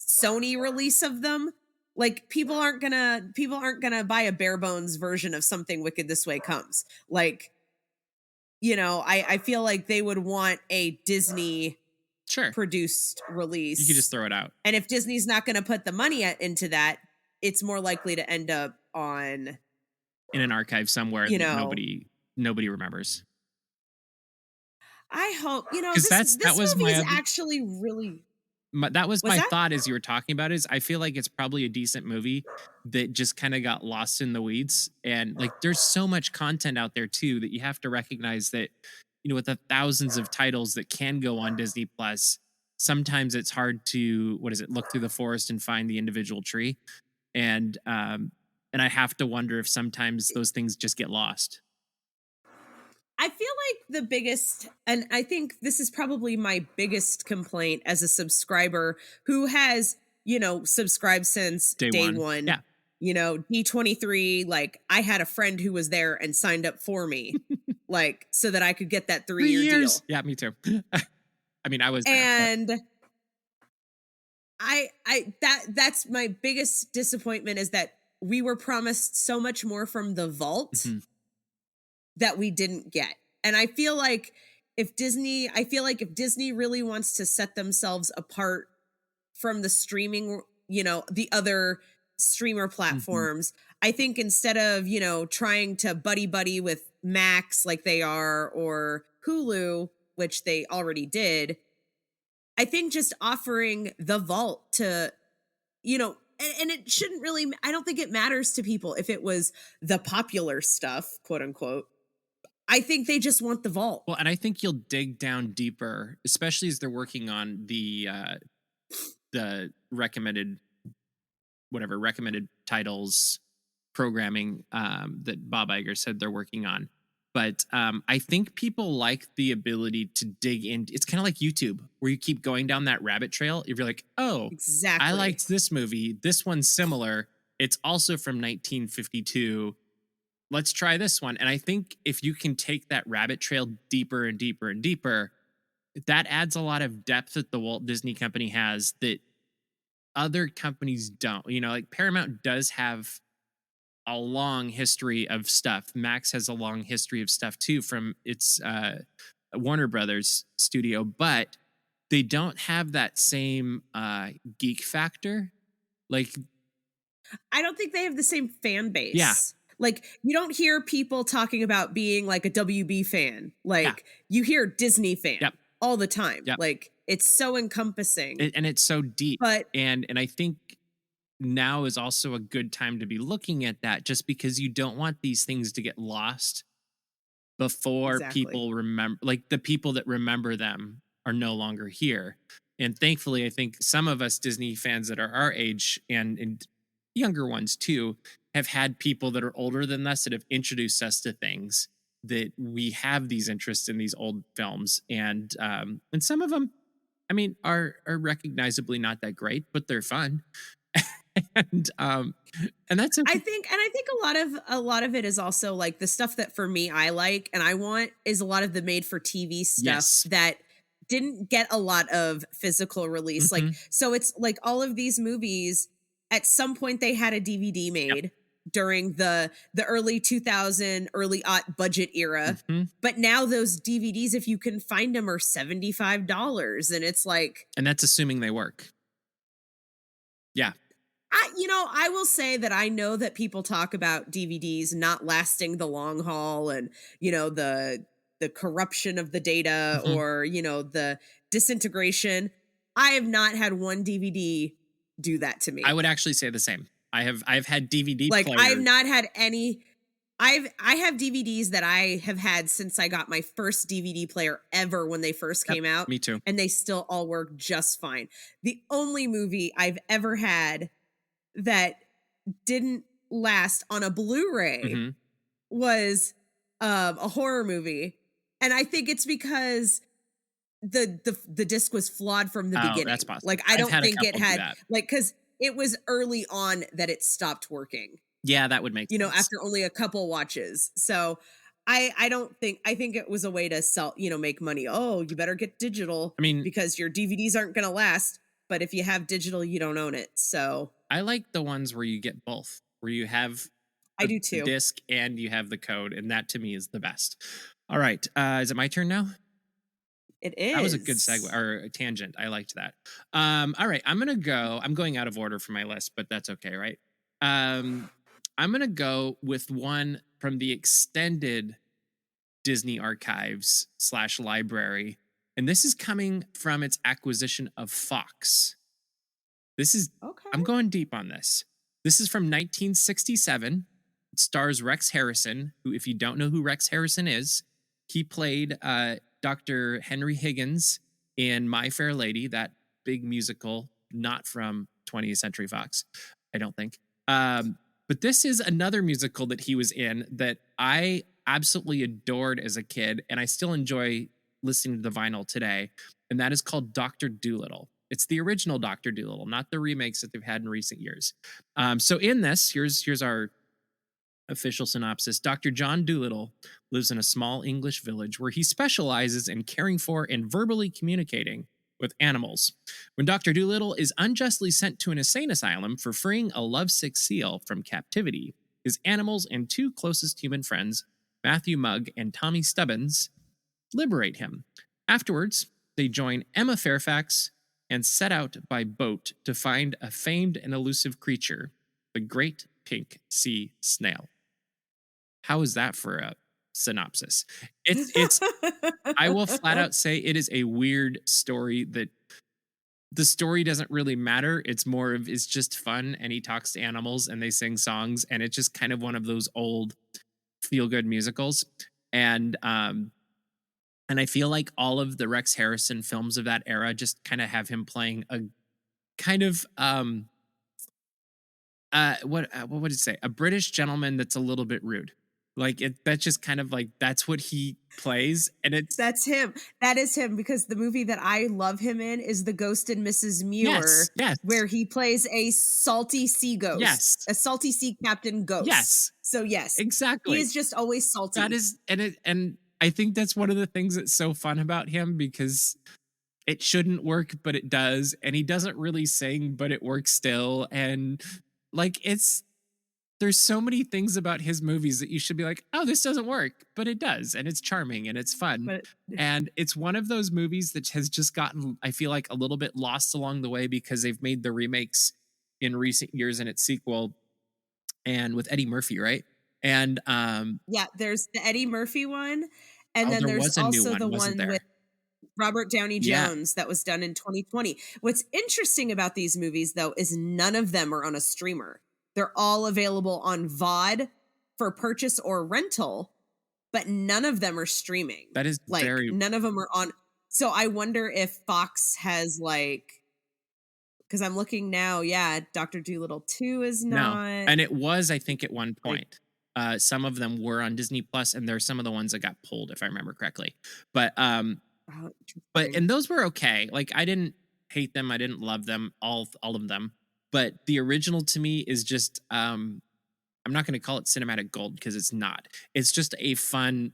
Sony release of them. Like, people aren't gonna buy a bare bones version of Something Wicked This Way Comes. Like, you know, I feel like they would want a Disney Sure. produced release. You could just throw it out. And if Disney's not going to put the money into that, it's more likely to end up on In an archive somewhere You that know. nobody remembers. I hope, you know, 'Cause this that was movie my is other- actually really That was What's my that? thought as you were talking about it, is I feel like it's probably a decent movie that just kind of got lost in the weeds. And like there's so much content out there too that you have to recognize that, with the thousands of titles that can go on Disney Plus, sometimes it's hard to, what is it, look through the forest and find the individual tree. And I have to wonder if sometimes those things just get lost. I feel like the biggest, and I think this is probably my biggest complaint as a subscriber who has, subscribed since Day day one. one. Yeah. D23, like I had a friend who was there and signed up for me, like so that I could get that 3 3-year years. deal. Yeah, me too. I mean, I was there, but And that's my biggest disappointment is that we were promised so much more from the vault mhm. that we didn't get. And I feel like if Disney really wants to set themselves apart from the streaming, the other streamer Mhm. platforms, I think instead of, trying to buddy with Max like they are or Hulu, which they already did, I think just offering the vault to, and it shouldn't really, I don't think it matters to people if it was the popular stuff, quote unquote. I think they just want the vault. Well, and I think you'll dig down deeper, especially as they're working on the recommended titles programming that Bob Iger said they're working on. But I think people like the ability to dig in. It's kind of like YouTube, where you keep going down that rabbit trail. If you're like, oh, I Exactly. liked this movie. This one's similar. It's also from 1952. Let's try this one. And I think if you can take that rabbit trail deeper and deeper and deeper, that adds a lot of depth that the Walt Disney Company has that other companies don't. Like Paramount does have a long history of stuff. Max has a long history of stuff too from its Warner Brothers studio, but they don't have that same geek factor. Like, I don't think they have the same fan yeah, base. Like, you don't hear people talking about being like a WB fan. yeah, Like, you hear Disney fan yep, all the time. yep. Like, it's so encompassing. And it's so deep. But And I think now is also a good time to be looking at that, just because you don't want these things to get lost before exactly. people remember, like the people that remember them are no longer here. And thankfully, I think some of us Disney fans that are our age and younger ones too have had people that are older than us that have introduced us to things that we have these interests in these old films. And some of them, I mean, are recognizably not that great, but they're fun. and um and that's okay. I think a lot of it is also like the stuff that for me I like and I want is a lot of the made for TV stuff Yes. that didn't get a lot of physical release. Like Mhm. so it's like all of these movies at some point they had a DVD Yep. made during the early 2000 early budget era. Mhm. But now those DVDs if you can find them are $75 and it's like And that's assuming they work. Yeah. I will say that I know that people talk about DVDs not lasting the long haul and, the corruption of the data Mhm. or, the disintegration. I have not had one DVD do that to I me. would actually say the same. I've had DVD Like I've players. not had any I have DVDs that I have had since I got my first DVD player ever when they first Yep, came out me too. and they still all work just fine. The only movie I've ever had that didn't last on a Blu-ray Mhm. was a horror movie. And I think it's because the disc was flawed from the Oh, that's beginning. possible. Like I I've don't had a think it couple do had that. like cuz it was early on that it stopped working, Yeah, that would make sense. after only a couple watches. So I don't think I think it was a way to sell, make money. Oh, you better get digital I mean, because your DVDs aren't going to last, but if you have digital, you don't own it. So I like the ones where you get both, where you have I the do too. disc and you have the code, and that to me is the best. All right, is it my turn now? It That was a good segue is. or a tangent. I liked that. All right, I'm going out of order for my list, but that's okay, right? Um, I'm gonna go with one from the extended Disney archives / library. And this is coming from its acquisition of Fox. This is, Okay. I'm going deep on this. This is from 1967. It stars Rex Harrison, who, if you don't know who Rex Harrison is, he played Dr. Henry Higgins in My Fair Lady, that big musical, not from 20th Century Fox, I don't think. But this is another musical that he was in that I absolutely adored as a kid, and I still enjoy listening to the vinyl today. And that is called Dr. Dolittle. It's the original Dr. Dolittle, not the remakes that they've had in recent years. So in this, here's our official synopsis. Dr. John Dolittle lives in a small English village where he specializes in caring for and verbally communicating with animals. When Dr. Dolittle is unjustly sent to an insane asylum for freeing a lovesick seal from captivity, his animals and two closest human friends, Matthew Mugg and Tommy Stubbins, liberate him. Afterwards, they join Emma Fairfax and set out by boat to find a famed and elusive creature, the great pink sea snail. How is that for a synopsis? It's I will flat out say it is a weird story that the story doesn't really matter. It's more of it's just fun, and he talks to animals and they sing songs, and it's just kind of one of those old feel good musicals. And I feel like all of the Rex Harrison films of that era just kind of have him playing a kind of what would it say? A British gentleman that's a little bit rude. Like that's just kind of like that's what he plays, and it's That's him. That is him, because the movie that I love him in is The Ghost and Mrs. Muir, yes, where he plays a salty sea ghost, yes, a salty sea captain ghost. yes, So yes, exactly. he is just always salty. That is, and I think that's one of the things that's so fun about him, because it shouldn't work, but it does, and he doesn't really sing, but it works still, and like there's so many things about his movies that you should be like, oh, this doesn't work, but it does, and it's charming and it's fun. But And it's one of those movies that has just gotten, I feel like, a little bit lost along the way because they've made the remakes in recent years and its sequel, and with Eddie Murphy, right? And yeah, there's the Eddie Murphy one, and oh, then there there's was a new also one, the wasn't one with there? Robert Downey Yeah, Jones that was done in 2020. What's interesting about these movies, though, is none of them are on a streamer. They're all available on VOD for purchase or rental, but none of them are streaming. that is Like, very none of them are on. So I wonder if Fox has, like, because I'm looking now, yeah, Dr. Dolittle 2 is no, not. and it was, I think, at one Like, point. Some of them were on Disney Plus, and there's some of the ones that got pulled, if I remember correctly. But oh, But interesting. and those were okay. Like I didn't hate them, I didn't love them, all of them. But the original to me is just I'm not going to call it cinematic gold because it's not. It's just a fun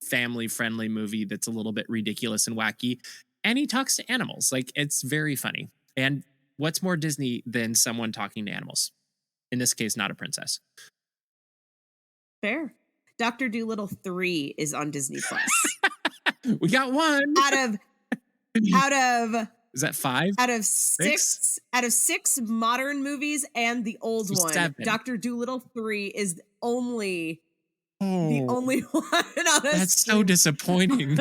family friendly movie that's a little bit ridiculous and wacky, and he talks to animals. Like it's very funny. And what's more Disney than someone talking to animals? In this case, not a princess. Fair. Dr. Dolittle 3 is on Disney Plus. We got one. Out of out of Is that five? out of Six? six modern movies and the old So one, seven. Dr. Dolittle 3 is only the Oh, only one on a that's so stream. disappointing.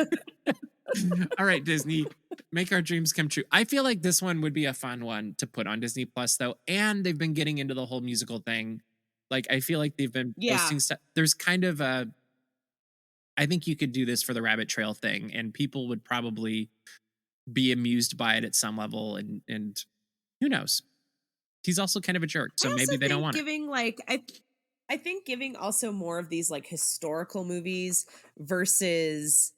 All right, Disney, make our dreams come true. I feel like this one would be a fun one to put on Disney Plus, though, and they've been getting into the whole musical thing. Like, I feel like they've been Yeah. posting stuff. There's kind of a, I think you could do this for the rabbit trail thing, and people would probably be amused by it at some level, and who knows? He's also kind of a jerk, I so also maybe they don't think want it. giving like I think giving also more of these like historical movies versus,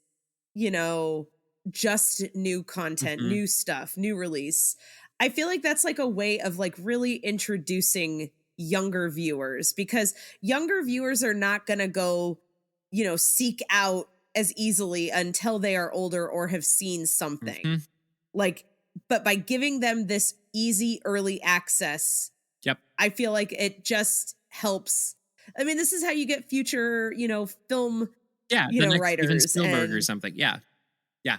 you know, just new content, Mhm. new stuff, new release. I feel like that's like a way of like really introducing younger viewers, because younger viewers are not going to go, you know, seek out as easily until they are older or have seen something. Mhm. Like, but by giving them this easy early access, Yep. I feel like it just helps. I mean, this is how you get future, you know, film, Yeah, you the know, next Steven writers. Spielberg or And something. Yeah. Yeah.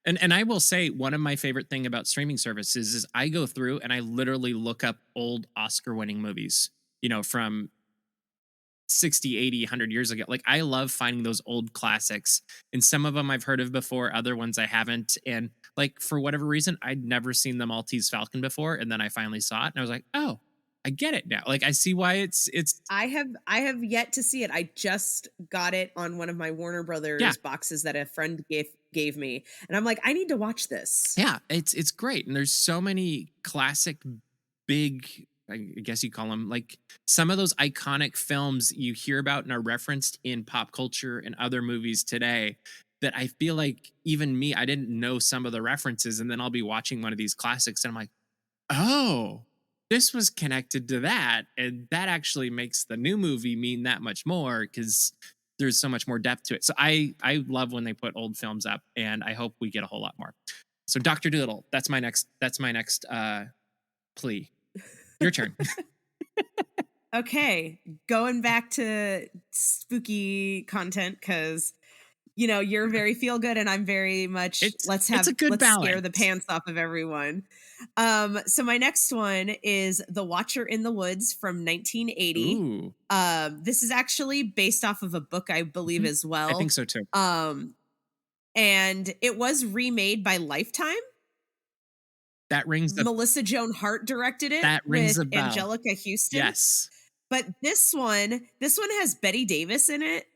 And I will say one of my favorite thing about streaming services is I go through and I literally look up old Oscar winning movies, you know, from 60, 80, 100 years ago. Like, I love finding those old classics, and some of them I've heard of before, other ones I haven't. And like, for whatever reason, I'd never seen the Maltese Falcon before, and then I finally saw it, and I was like, oh, I get it now. Like, I see why it's I have yet to see it. I just got it on one of my Warner yeah, Brothers boxes that a friend gave me, and I'm like, I need to watch this. yeah, it's great. And there's so many classic big, I guess you call them, like some of those iconic films you hear about and are referenced in pop culture and other movies today, that I feel like even me, I didn't know some of the references, and then I'll be watching one of these classics and I'm like, oh, this was connected to that. And that actually makes the new movie mean that much more because there's so much more depth to it. So I love when they put old films up, and I hope we get a whole lot more. So Dr. Doodle, that's my next plea. Your turn. Okay, going back to spooky content because you're very feel good and I'm very much It's a good let's scare the balance. pants off of everyone. So my next one is The Watcher in the Woods from 1980. Ooh. This is actually based off of a book, I believe, Mhm. as I think well. so too. Um, and it was remade by Lifetime. That rings a Melissa Joan Hart directed it that rings with a bell. Angelica Houston. Yes. But this one has Betty Davis in it,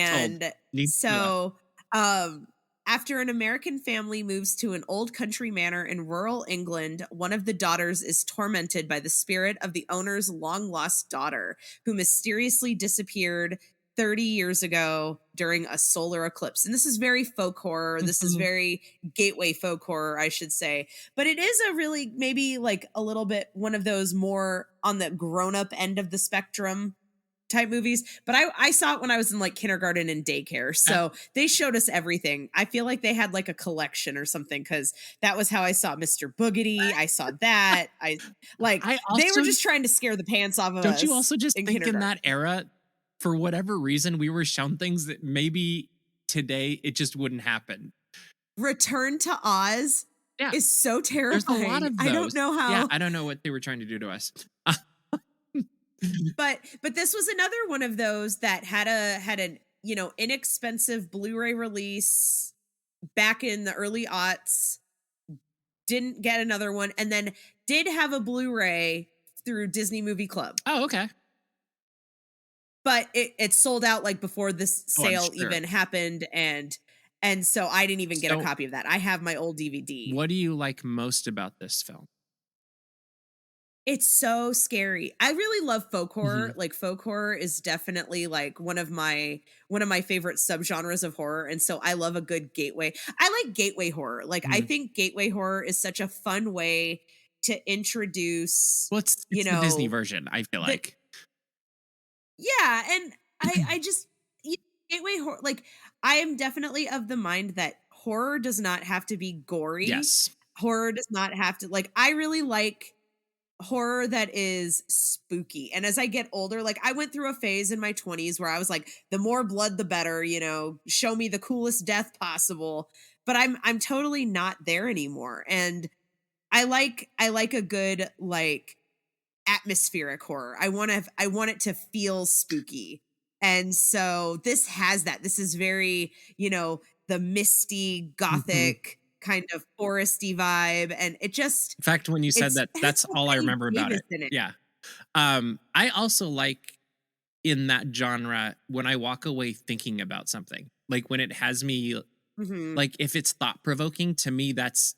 Sold. and Need to see that. so, after an American family moves to an old country manor in rural England, one of the daughters is tormented by the spirit of the owner's long-lost daughter, who mysteriously disappeared 30 years ago during a solar eclipse. And this is very folk horror. This is Mhm. very gateway folk horror, I should say. But it is a really, maybe like a little bit one of those more on the grown-up end of the spectrum type movies. But I saw it when I was in like kindergarten and daycare. Okay. So they showed us everything. I feel like they had like a collection or something, because that was how I saw Mr. Boogedy. I saw that. I They were also just trying to scare the pants off of don't you us also just in think in kindergarten. that era, for whatever reason, we were shown things that maybe today it just wouldn't happen. Return to Oz Yeah. is so There's a lot terrifying. of I don't those. know Yeah, how. I don't know what they were trying to do to us. But this was another one of those that had an inexpensive Blu-ray release back in the early aughts, didn't get another one, and then did have a Blu-ray through Disney Movie Club. Oh, okay. But it sold out like before this Oh, I'm sale sure. even happened, and so I didn't even get a So, copy of that. I have my old DVD. what do you like most about this film? It's so scary. I really love folk horror. Mhm. Like, folk horror is definitely like one of my favorite subgenres of horror, and so I love a good gateway. I like gateway horror. Like, I Mhm. think gateway horror is such a fun way to introduce, Well, it's you it's the Disney know, version, I feel the like. yeah, and I just gateway horror. Like, I am definitely of the mind that horror does not have to be gory. Yes. Horror does not have to, like, I really like horror that is spooky. And as I get older, like, I went through a phase in my 20s where I was like, the more blood the better, show me the coolest death possible. But I'm totally not there anymore. And I like a good, like, atmospheric horror. I want it to feel spooky. And so this has that. This is very, the misty Mhm. gothic kind of foresty vibe, and In fact, when you said that, it has that's so all I Betty remember about Davis it. in it. Yeah. I also like in that genre when I walk away thinking about something. Like when it has me, Mhm. like if it's thought provoking to me, that's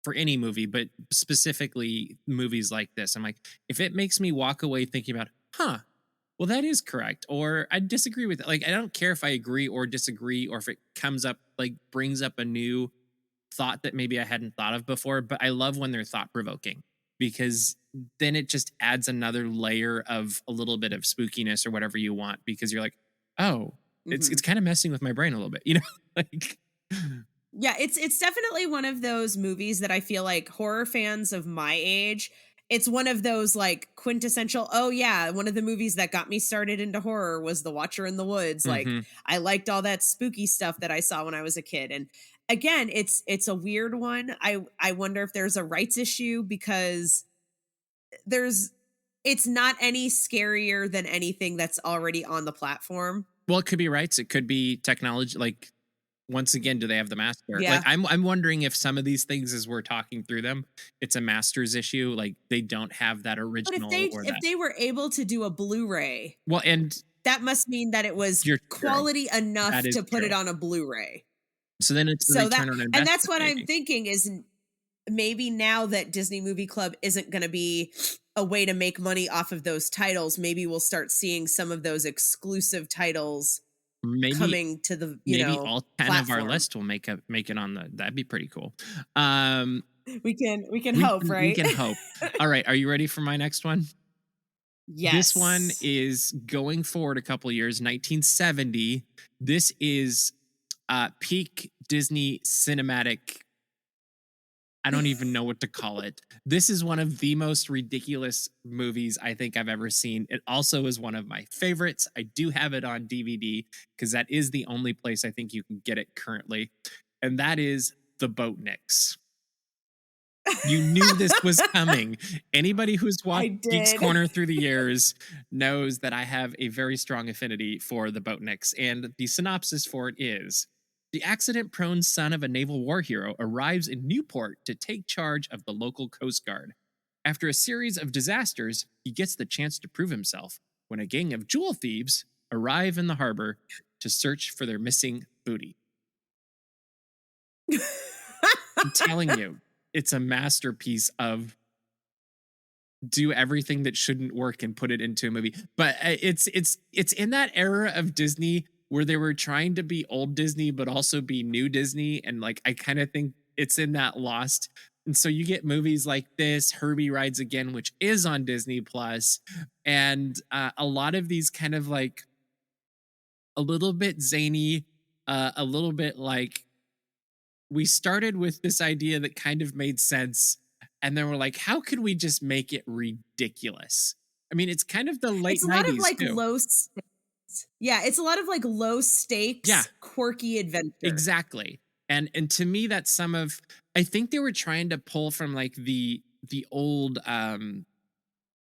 for any movie, but specifically movies like this. I'm like, if it makes me walk away thinking about, huh, well, that is correct, or I disagree with it. Like, I don't care if I agree or disagree, or if it comes up, like, brings up a new thought that maybe I hadn't thought of before. But I love when they're thought provoking because then it just adds another layer of a little bit of spookiness or whatever you want because you're like, oh, it's Mhm. kind of messing with my brain a little bit, you know? Like, Yeah, it's definitely one of those movies that I feel like horror fans of my age, it's one of those like quintessential, oh yeah, one of the movies that got me started into horror was The Watcher in the Woods. Like, mhm. I liked all that spooky stuff that I saw when I was a kid. And again, it's a weird one. I wonder if there's a rights issue because there's it's not any scarier than anything that's already on the platform. Well, it could be rights. It could be technology. Like, once again, do they have the master? Like, Yeah. I'm wondering if some of these things, as we're talking through them, it's a master's issue. Like, they don't have that But original or if that. they were able to do a Blu-ray, Well, and that must mean that it was you're true. quality That enough is to put it true. on a Blu-ray. So then it's a So that return on and that's investment, what I'm maybe. thinking is maybe now that Disney Movie Club isn't going to be a way to make money off of those titles, maybe we'll start seeing some of those exclusive titles Maybe coming to the, maybe all 10 of our platform. list will make it on the. That'd be pretty cool. Um, We can hope, we right? can hope. All right, are you ready for my next one? This one Yes. is going forward a couple years, 1970. This is peak Disney cinematic. I don't even know what to call it. This is one of the most ridiculous movies I think I've ever seen. It also is one of my favorites. I do have it on DVD because that is the only place I think you can get it currently. And that is The Boatniks. You knew this was coming. Anybody who's I watched Geeks did. Corner through the years knows that I have a very strong affinity for the Boatniks, and the synopsis for it is: the accident-prone son of a naval war hero arrives in Newport to take charge of the local Coast Guard. After a series of disasters, he gets the chance to prove himself when a gang of jewel thieves arrive in the harbor to search for their missing booty. I'm telling you, it's a masterpiece of do everything that shouldn't work and put it into a movie. But it's in that era of Disney where they were trying to be old Disney but also be new Disney, and like I kind of think it's in that lost. And so you get movies like this, Herbie Rides Again, which is on Disney Plus, and a lot of these kind of like a little bit zany, a little bit like we started with this idea that kind of made sense, and then we're like, how could we just make it ridiculous? I mean, it's kind of the late It's a lot of 90s like too. low stakes. Yeah, it's a lot of like low Yeah, stakes, quirky adventure. exactly. And to me, that's some of, I think they were trying to pull from like the old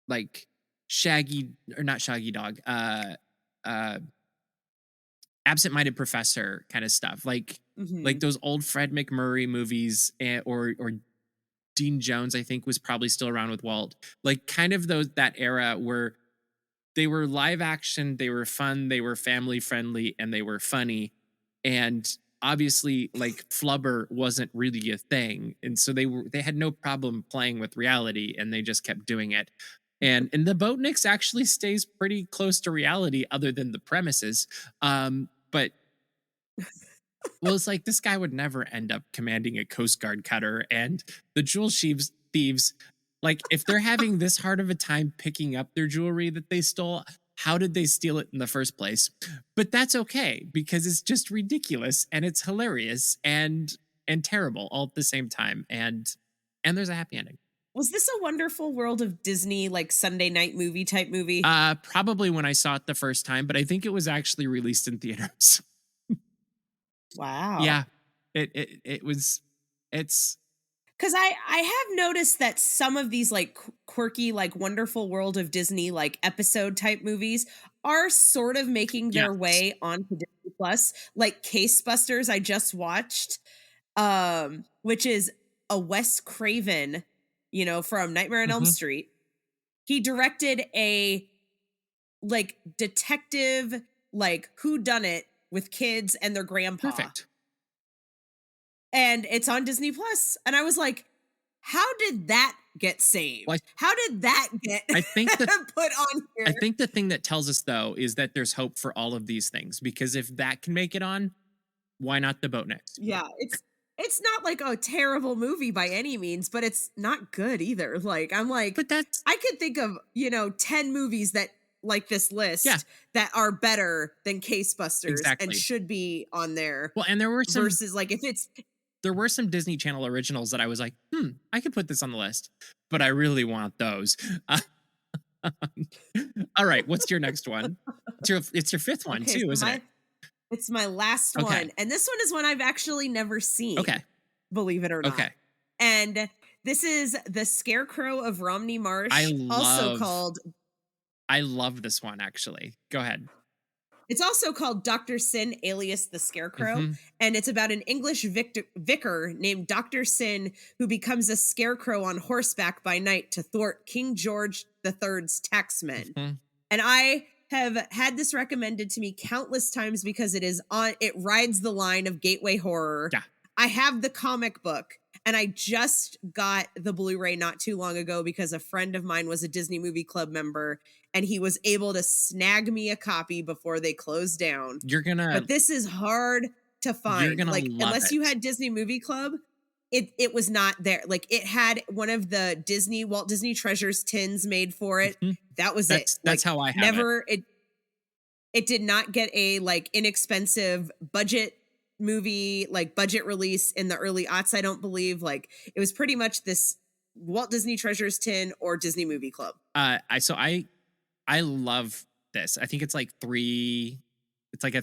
like Shaggy, or not Shaggy Dog, uh Absent-Minded Professor kind of stuff. Like Mhm. those old Fred McMurray movies, or Dean Jones, I think, was probably still around with Walt. Like kind of those, that era where they were live action, they were fun, they were family friendly, and they were funny. And obviously, like Flubber wasn't really a thing. And so they had no problem playing with reality, and they just kept doing it. And the Boatniks actually stays pretty close to reality other than the premises. But well, it's like this guy would never end up commanding a Coast Guard cutter, and the jewel thieves, like if they're having this hard of a time picking up their jewelry that they stole, how did they steal it in the first place? But that's okay because it's just ridiculous and it's hilarious and terrible all at the same time, and there's a happy ending. Was this a Wonderful World of Disney, like Sunday night movie type movie? Probably when I saw it the first time, but I think it was actually released in theaters. Wow. Yeah, it was. It's Because I have noticed that some of these like quirky, like Wonderful World of Disney, like episode type movies are sort of making their yes. way onto Disney Plus. Like Case Busters, I just watched, which is a Wes Craven, from Nightmare on Elm Mhm. Street. He directed a like detective, like who done it with kids and their grandpa. Perfect. And it's on Disney Plus. And I was like, how did that get Well, saved? How did that get I think that put on I here? think the thing that tells us though is that there's hope for all of these things, because if that can make it on, why not the boat next? Yeah, it's not like a terrible movie by any means, but it's not good either. Like I'm like But that's I could think of, 10 movies that like this yeah, list that are better than Case Busters and exactly. should be on there Well, and versus like if it's there were some Disney Channel originals that I was like, I could put this on the list, but I really want those. All right, what's your next one? It's your fifth one okay, too, so isn't it? it's my last Okay. one. And this one is one I've actually never seen, Okay. believe it or not. Okay. And This is the Scarecrow of Romney I Marsh, love I love this one, actually. Go ahead. it's also called Dr. Sin, alias the Scarecrow, Mhm, and it's about an English vicar named Dr. Sin who becomes a scarecrow on horseback by night to thwart King George III's taxmen. mhm. And I have had this recommended to me countless times because it rides the line of gateway horror. Yeah. I have the comic book and I just got the Blu-ray not too long ago because a friend of mine was a Disney Movie Club member and he was able to snag me a copy before they closed down. You're gonna But this is hard to you're find. gonna Like love unless you it. had Disney Movie Club, it was not there. Like it had one of the Walt Disney Treasures tins made for it. Mhm. That was it. That's Like how I have it. never it did not get a like inexpensive budget movie, like budget release in the early aughts, I don't believe. Like it was pretty much this Walt Disney Treasures tin or Disney Movie Club. I love this. I think it's like it's like a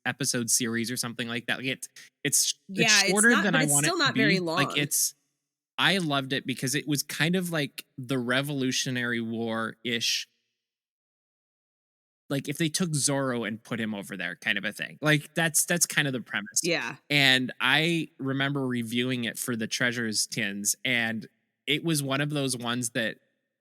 episode series or something like that. Like it's Yeah, it's shorter not, than but I it's want it still to not very be. Like long. I loved it because it was kind of like the Revolutionary War ish. Like if they took Zorro and put him over there, kind of a thing. Like that's kind of the premise. Yeah. And I remember reviewing it for the Treasures tins, and it was one of those ones that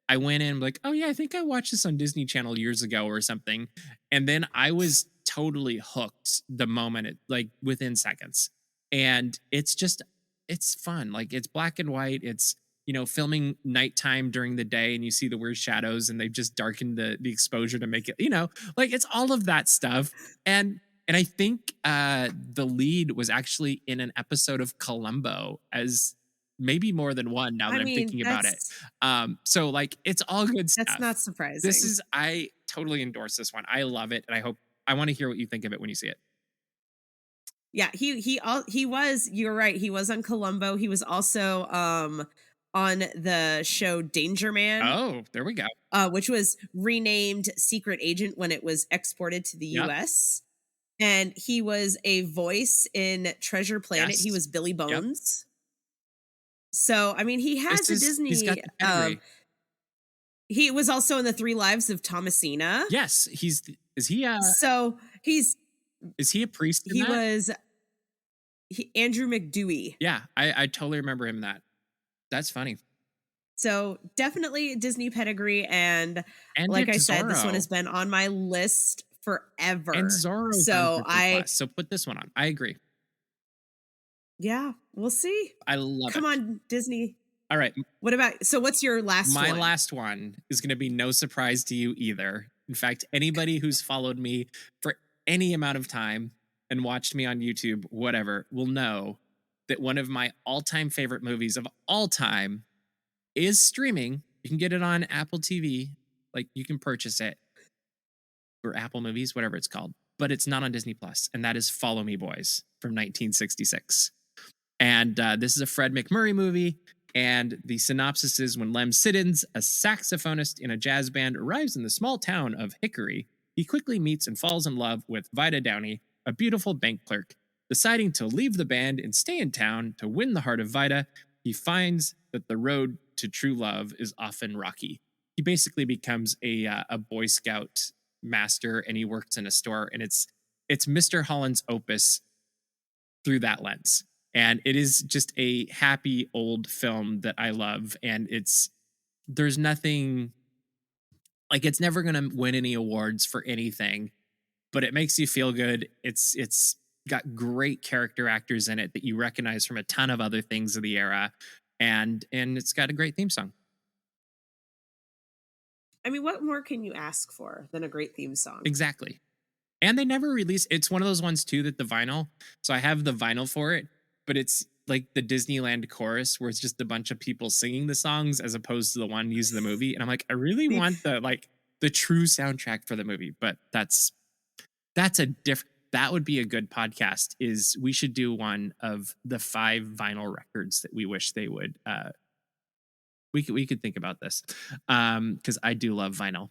I went in like, oh yeah, I think I watched this on Disney Channel years ago or something, and then I was totally hooked the moment it like within seconds, and it's fun. Like it's black and white. It's filming nighttime during the day and you see the weird shadows and they've just darkened the exposure to make it, like it's all of that stuff. And I think the lead was actually in an episode of Columbo, as maybe more than one now I that I'm mean, thinking about it. So like it's all good that's stuff. not This surprising. is I totally endorse this one. I love it, and I want to hear what you think of it when you see it. Yeah, he was, you're right, he was on Columbo. He was also on the show Danger Man, Oh, there we go. which was renamed Secret Agent when it was exported to the Yep. US. And he was a voice in Treasure Planet. He Yes. was Billy Yep. Bones. So, I mean, he has a He's got Disney the pedigree. he was also in the Three Lives of Thomasina. Yes, So, is he a priest in he that? was Andrew McDewey. Yeah, I totally remember him in that. That's funny. So definitely Disney pedigree. And And like I it's said, this one Zorro. has been on my list And forever. Zorro's on So Disney Plus. So put this one on. I agree. yeah, we'll see. I love Come it. on, Disney. All right. So what's your last My one? last one is going to be no surprise to you either. In fact, anybody who's followed me for any amount of time and watched me on YouTube, whatever, will know that one of my all-time favorite movies of all time is streaming. You can get it on Apple TV. Like you can purchase it, or Apple Movies, whatever it's called, but it's not on Disney Plus, and that is Follow Me Boys from 1966. And this is a Fred McMurray movie. And the synopsis is when Lem Siddons, a saxophonist in a jazz band, arrives in the small town of Hickory, he quickly meets and falls in love with Vida Downey, a beautiful bank clerk. Deciding to leave the band and stay in town to win the heart of Vida, he finds that the road to true love is often rocky. He basically becomes a Boy Scout master, and he works in a store, and it's Mr. Holland's opus through that lens. And it is just a happy old film that I love. And there's nothing like, it's never going to win any awards for anything, but it makes you feel good. It's got great character actors in it that you recognize from a ton of other things of the era. And it's got a great theme song. I mean, what more can you ask for than a great theme song? Exactly. And they never release. It's one of those ones too that the vinyl. So I have the vinyl for it, but it's like the Disneyland chorus where it's just a bunch of people singing the songs as opposed to the one used in the movie. And I'm like, I really want the true soundtrack for the movie. But that's that would be a good podcast. Is we should do one of the 5 vinyl records that we wish they would. We could think about this because I do love vinyl.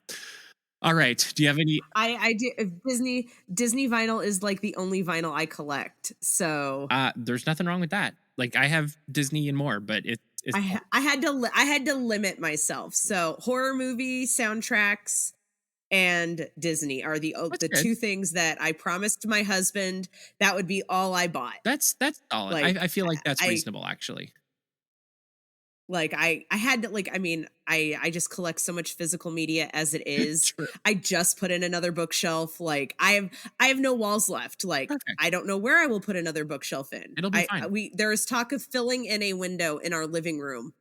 All right. Do you have any? I do. Disney vinyl is like the only vinyl I collect. So There's nothing wrong with that. Like I have Disney and more, but it's I had to limit myself. So horror movie soundtracks and Disney are that's the good. two things that I promised my husband that would be all I bought. That's solid. Like I feel like that's I reasonable, actually. I had to like I mean I just collect so much physical media as it is. True. I just put in another bookshelf. Like I have no walls left. Like Perfect. I don't know where I will put another bookshelf in. It'll be fine. We there is talk of filling in a window in our living room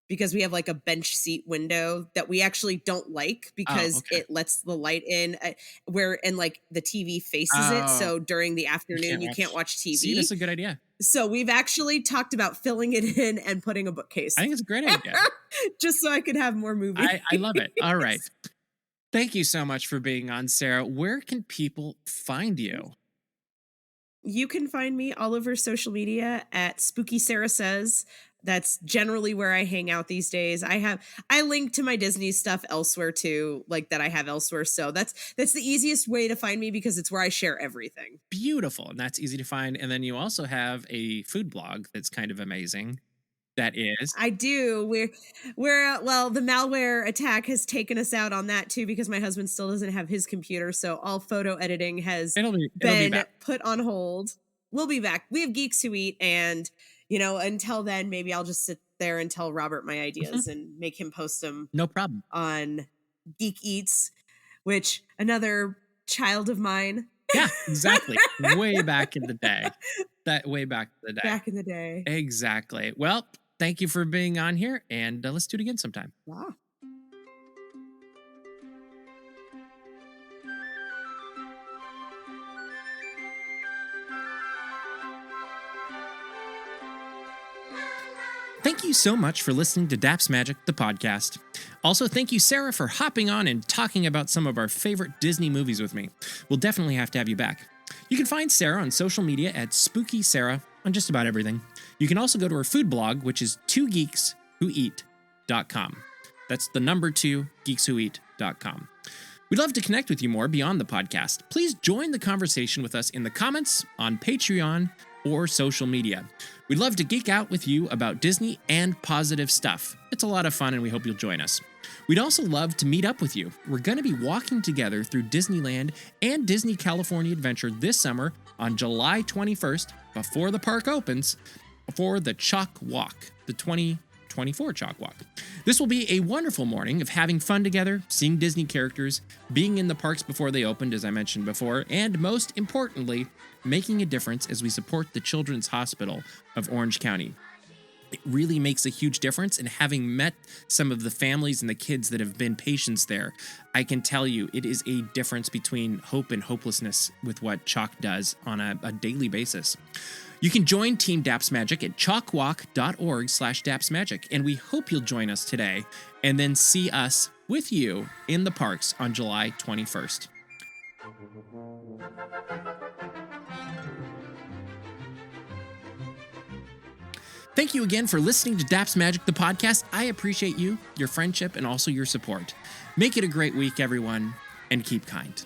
because we have like a bench seat window that we actually don't like Oh, because okay. it lets the light in where and like the TV faces it. Oh, So during the you afternoon can't you can't watch. watch See, TV. this is a good idea. So we've actually talked about filling it in and putting a I bookcase think it's a great idea. just so I could have more movies. I love it. All right. Thank you so much for being on, Sarah. Where can people find you? You can find me all over social media at Spooky Sarah Says. That's generally where I hang out these days. I link to my Disney stuff elsewhere too, like that I have elsewhere. So that's the easiest way to find me because it's where I share everything. Beautiful. And that's easy to find. And then you also have a food blog that's kind of amazing. That is. I do. We're well, the malware attack has taken us out on that too because my husband still doesn't have his computer, so all photo editing has It'll be been back. put on hold. We'll be back. We have Geeks Who Eat, and until then, maybe I'll just sit there and tell Robert my Mhm. ideas and make him post them No problem. on Geek Eats, which another child of mine Yeah, exactly. Way back in the day. That way back in the day. back in the day. Exactly. Well, thank you for being on here, and let's do it again sometime. Wow. Thank you so much for listening to Daps Magic, the podcast. Also, thank you, Sarah, for hopping on and talking about some of our favorite Disney movies with me. We'll definitely have to have you back. You can find Sarah on social media at Spooky Sarah on just about everything. You can also go to her food blog, which is 2geekswhoeat.com. That's the number 2, geekswhoeat.com. We'd love to connect with you more beyond the podcast. Please join the conversation with us in the comments, on Patreon, or social media. We'd love to geek out with you about Disney and positive stuff. It's a lot of fun and we hope you'll join us. We'd also love to meet up with you. We're going to be walking together through Disneyland and Disney California Adventure this summer on July 21st, before the park opens, for the Chalk Walk, the 2024 Chalk Walk. This will be a wonderful morning of having fun together, seeing Disney characters, being in the parks before they opened, as I mentioned before, and most importantly, making a difference as we support the Children's Hospital of Orange County. It really makes a huge difference, and having met some of the families and the kids that have been patients there, I can tell you it is a difference between hope and hopelessness with what Chalk does on a daily basis. You can join Team Daps Magic at chalkwalk.org/dapsmagic, and we hope you'll join us today and then see us with you in the parks on July 21st. Thank you again for listening to Daps Magic, the podcast. I appreciate you, your friendship, and also your support. Make it a great week, everyone, and keep kind.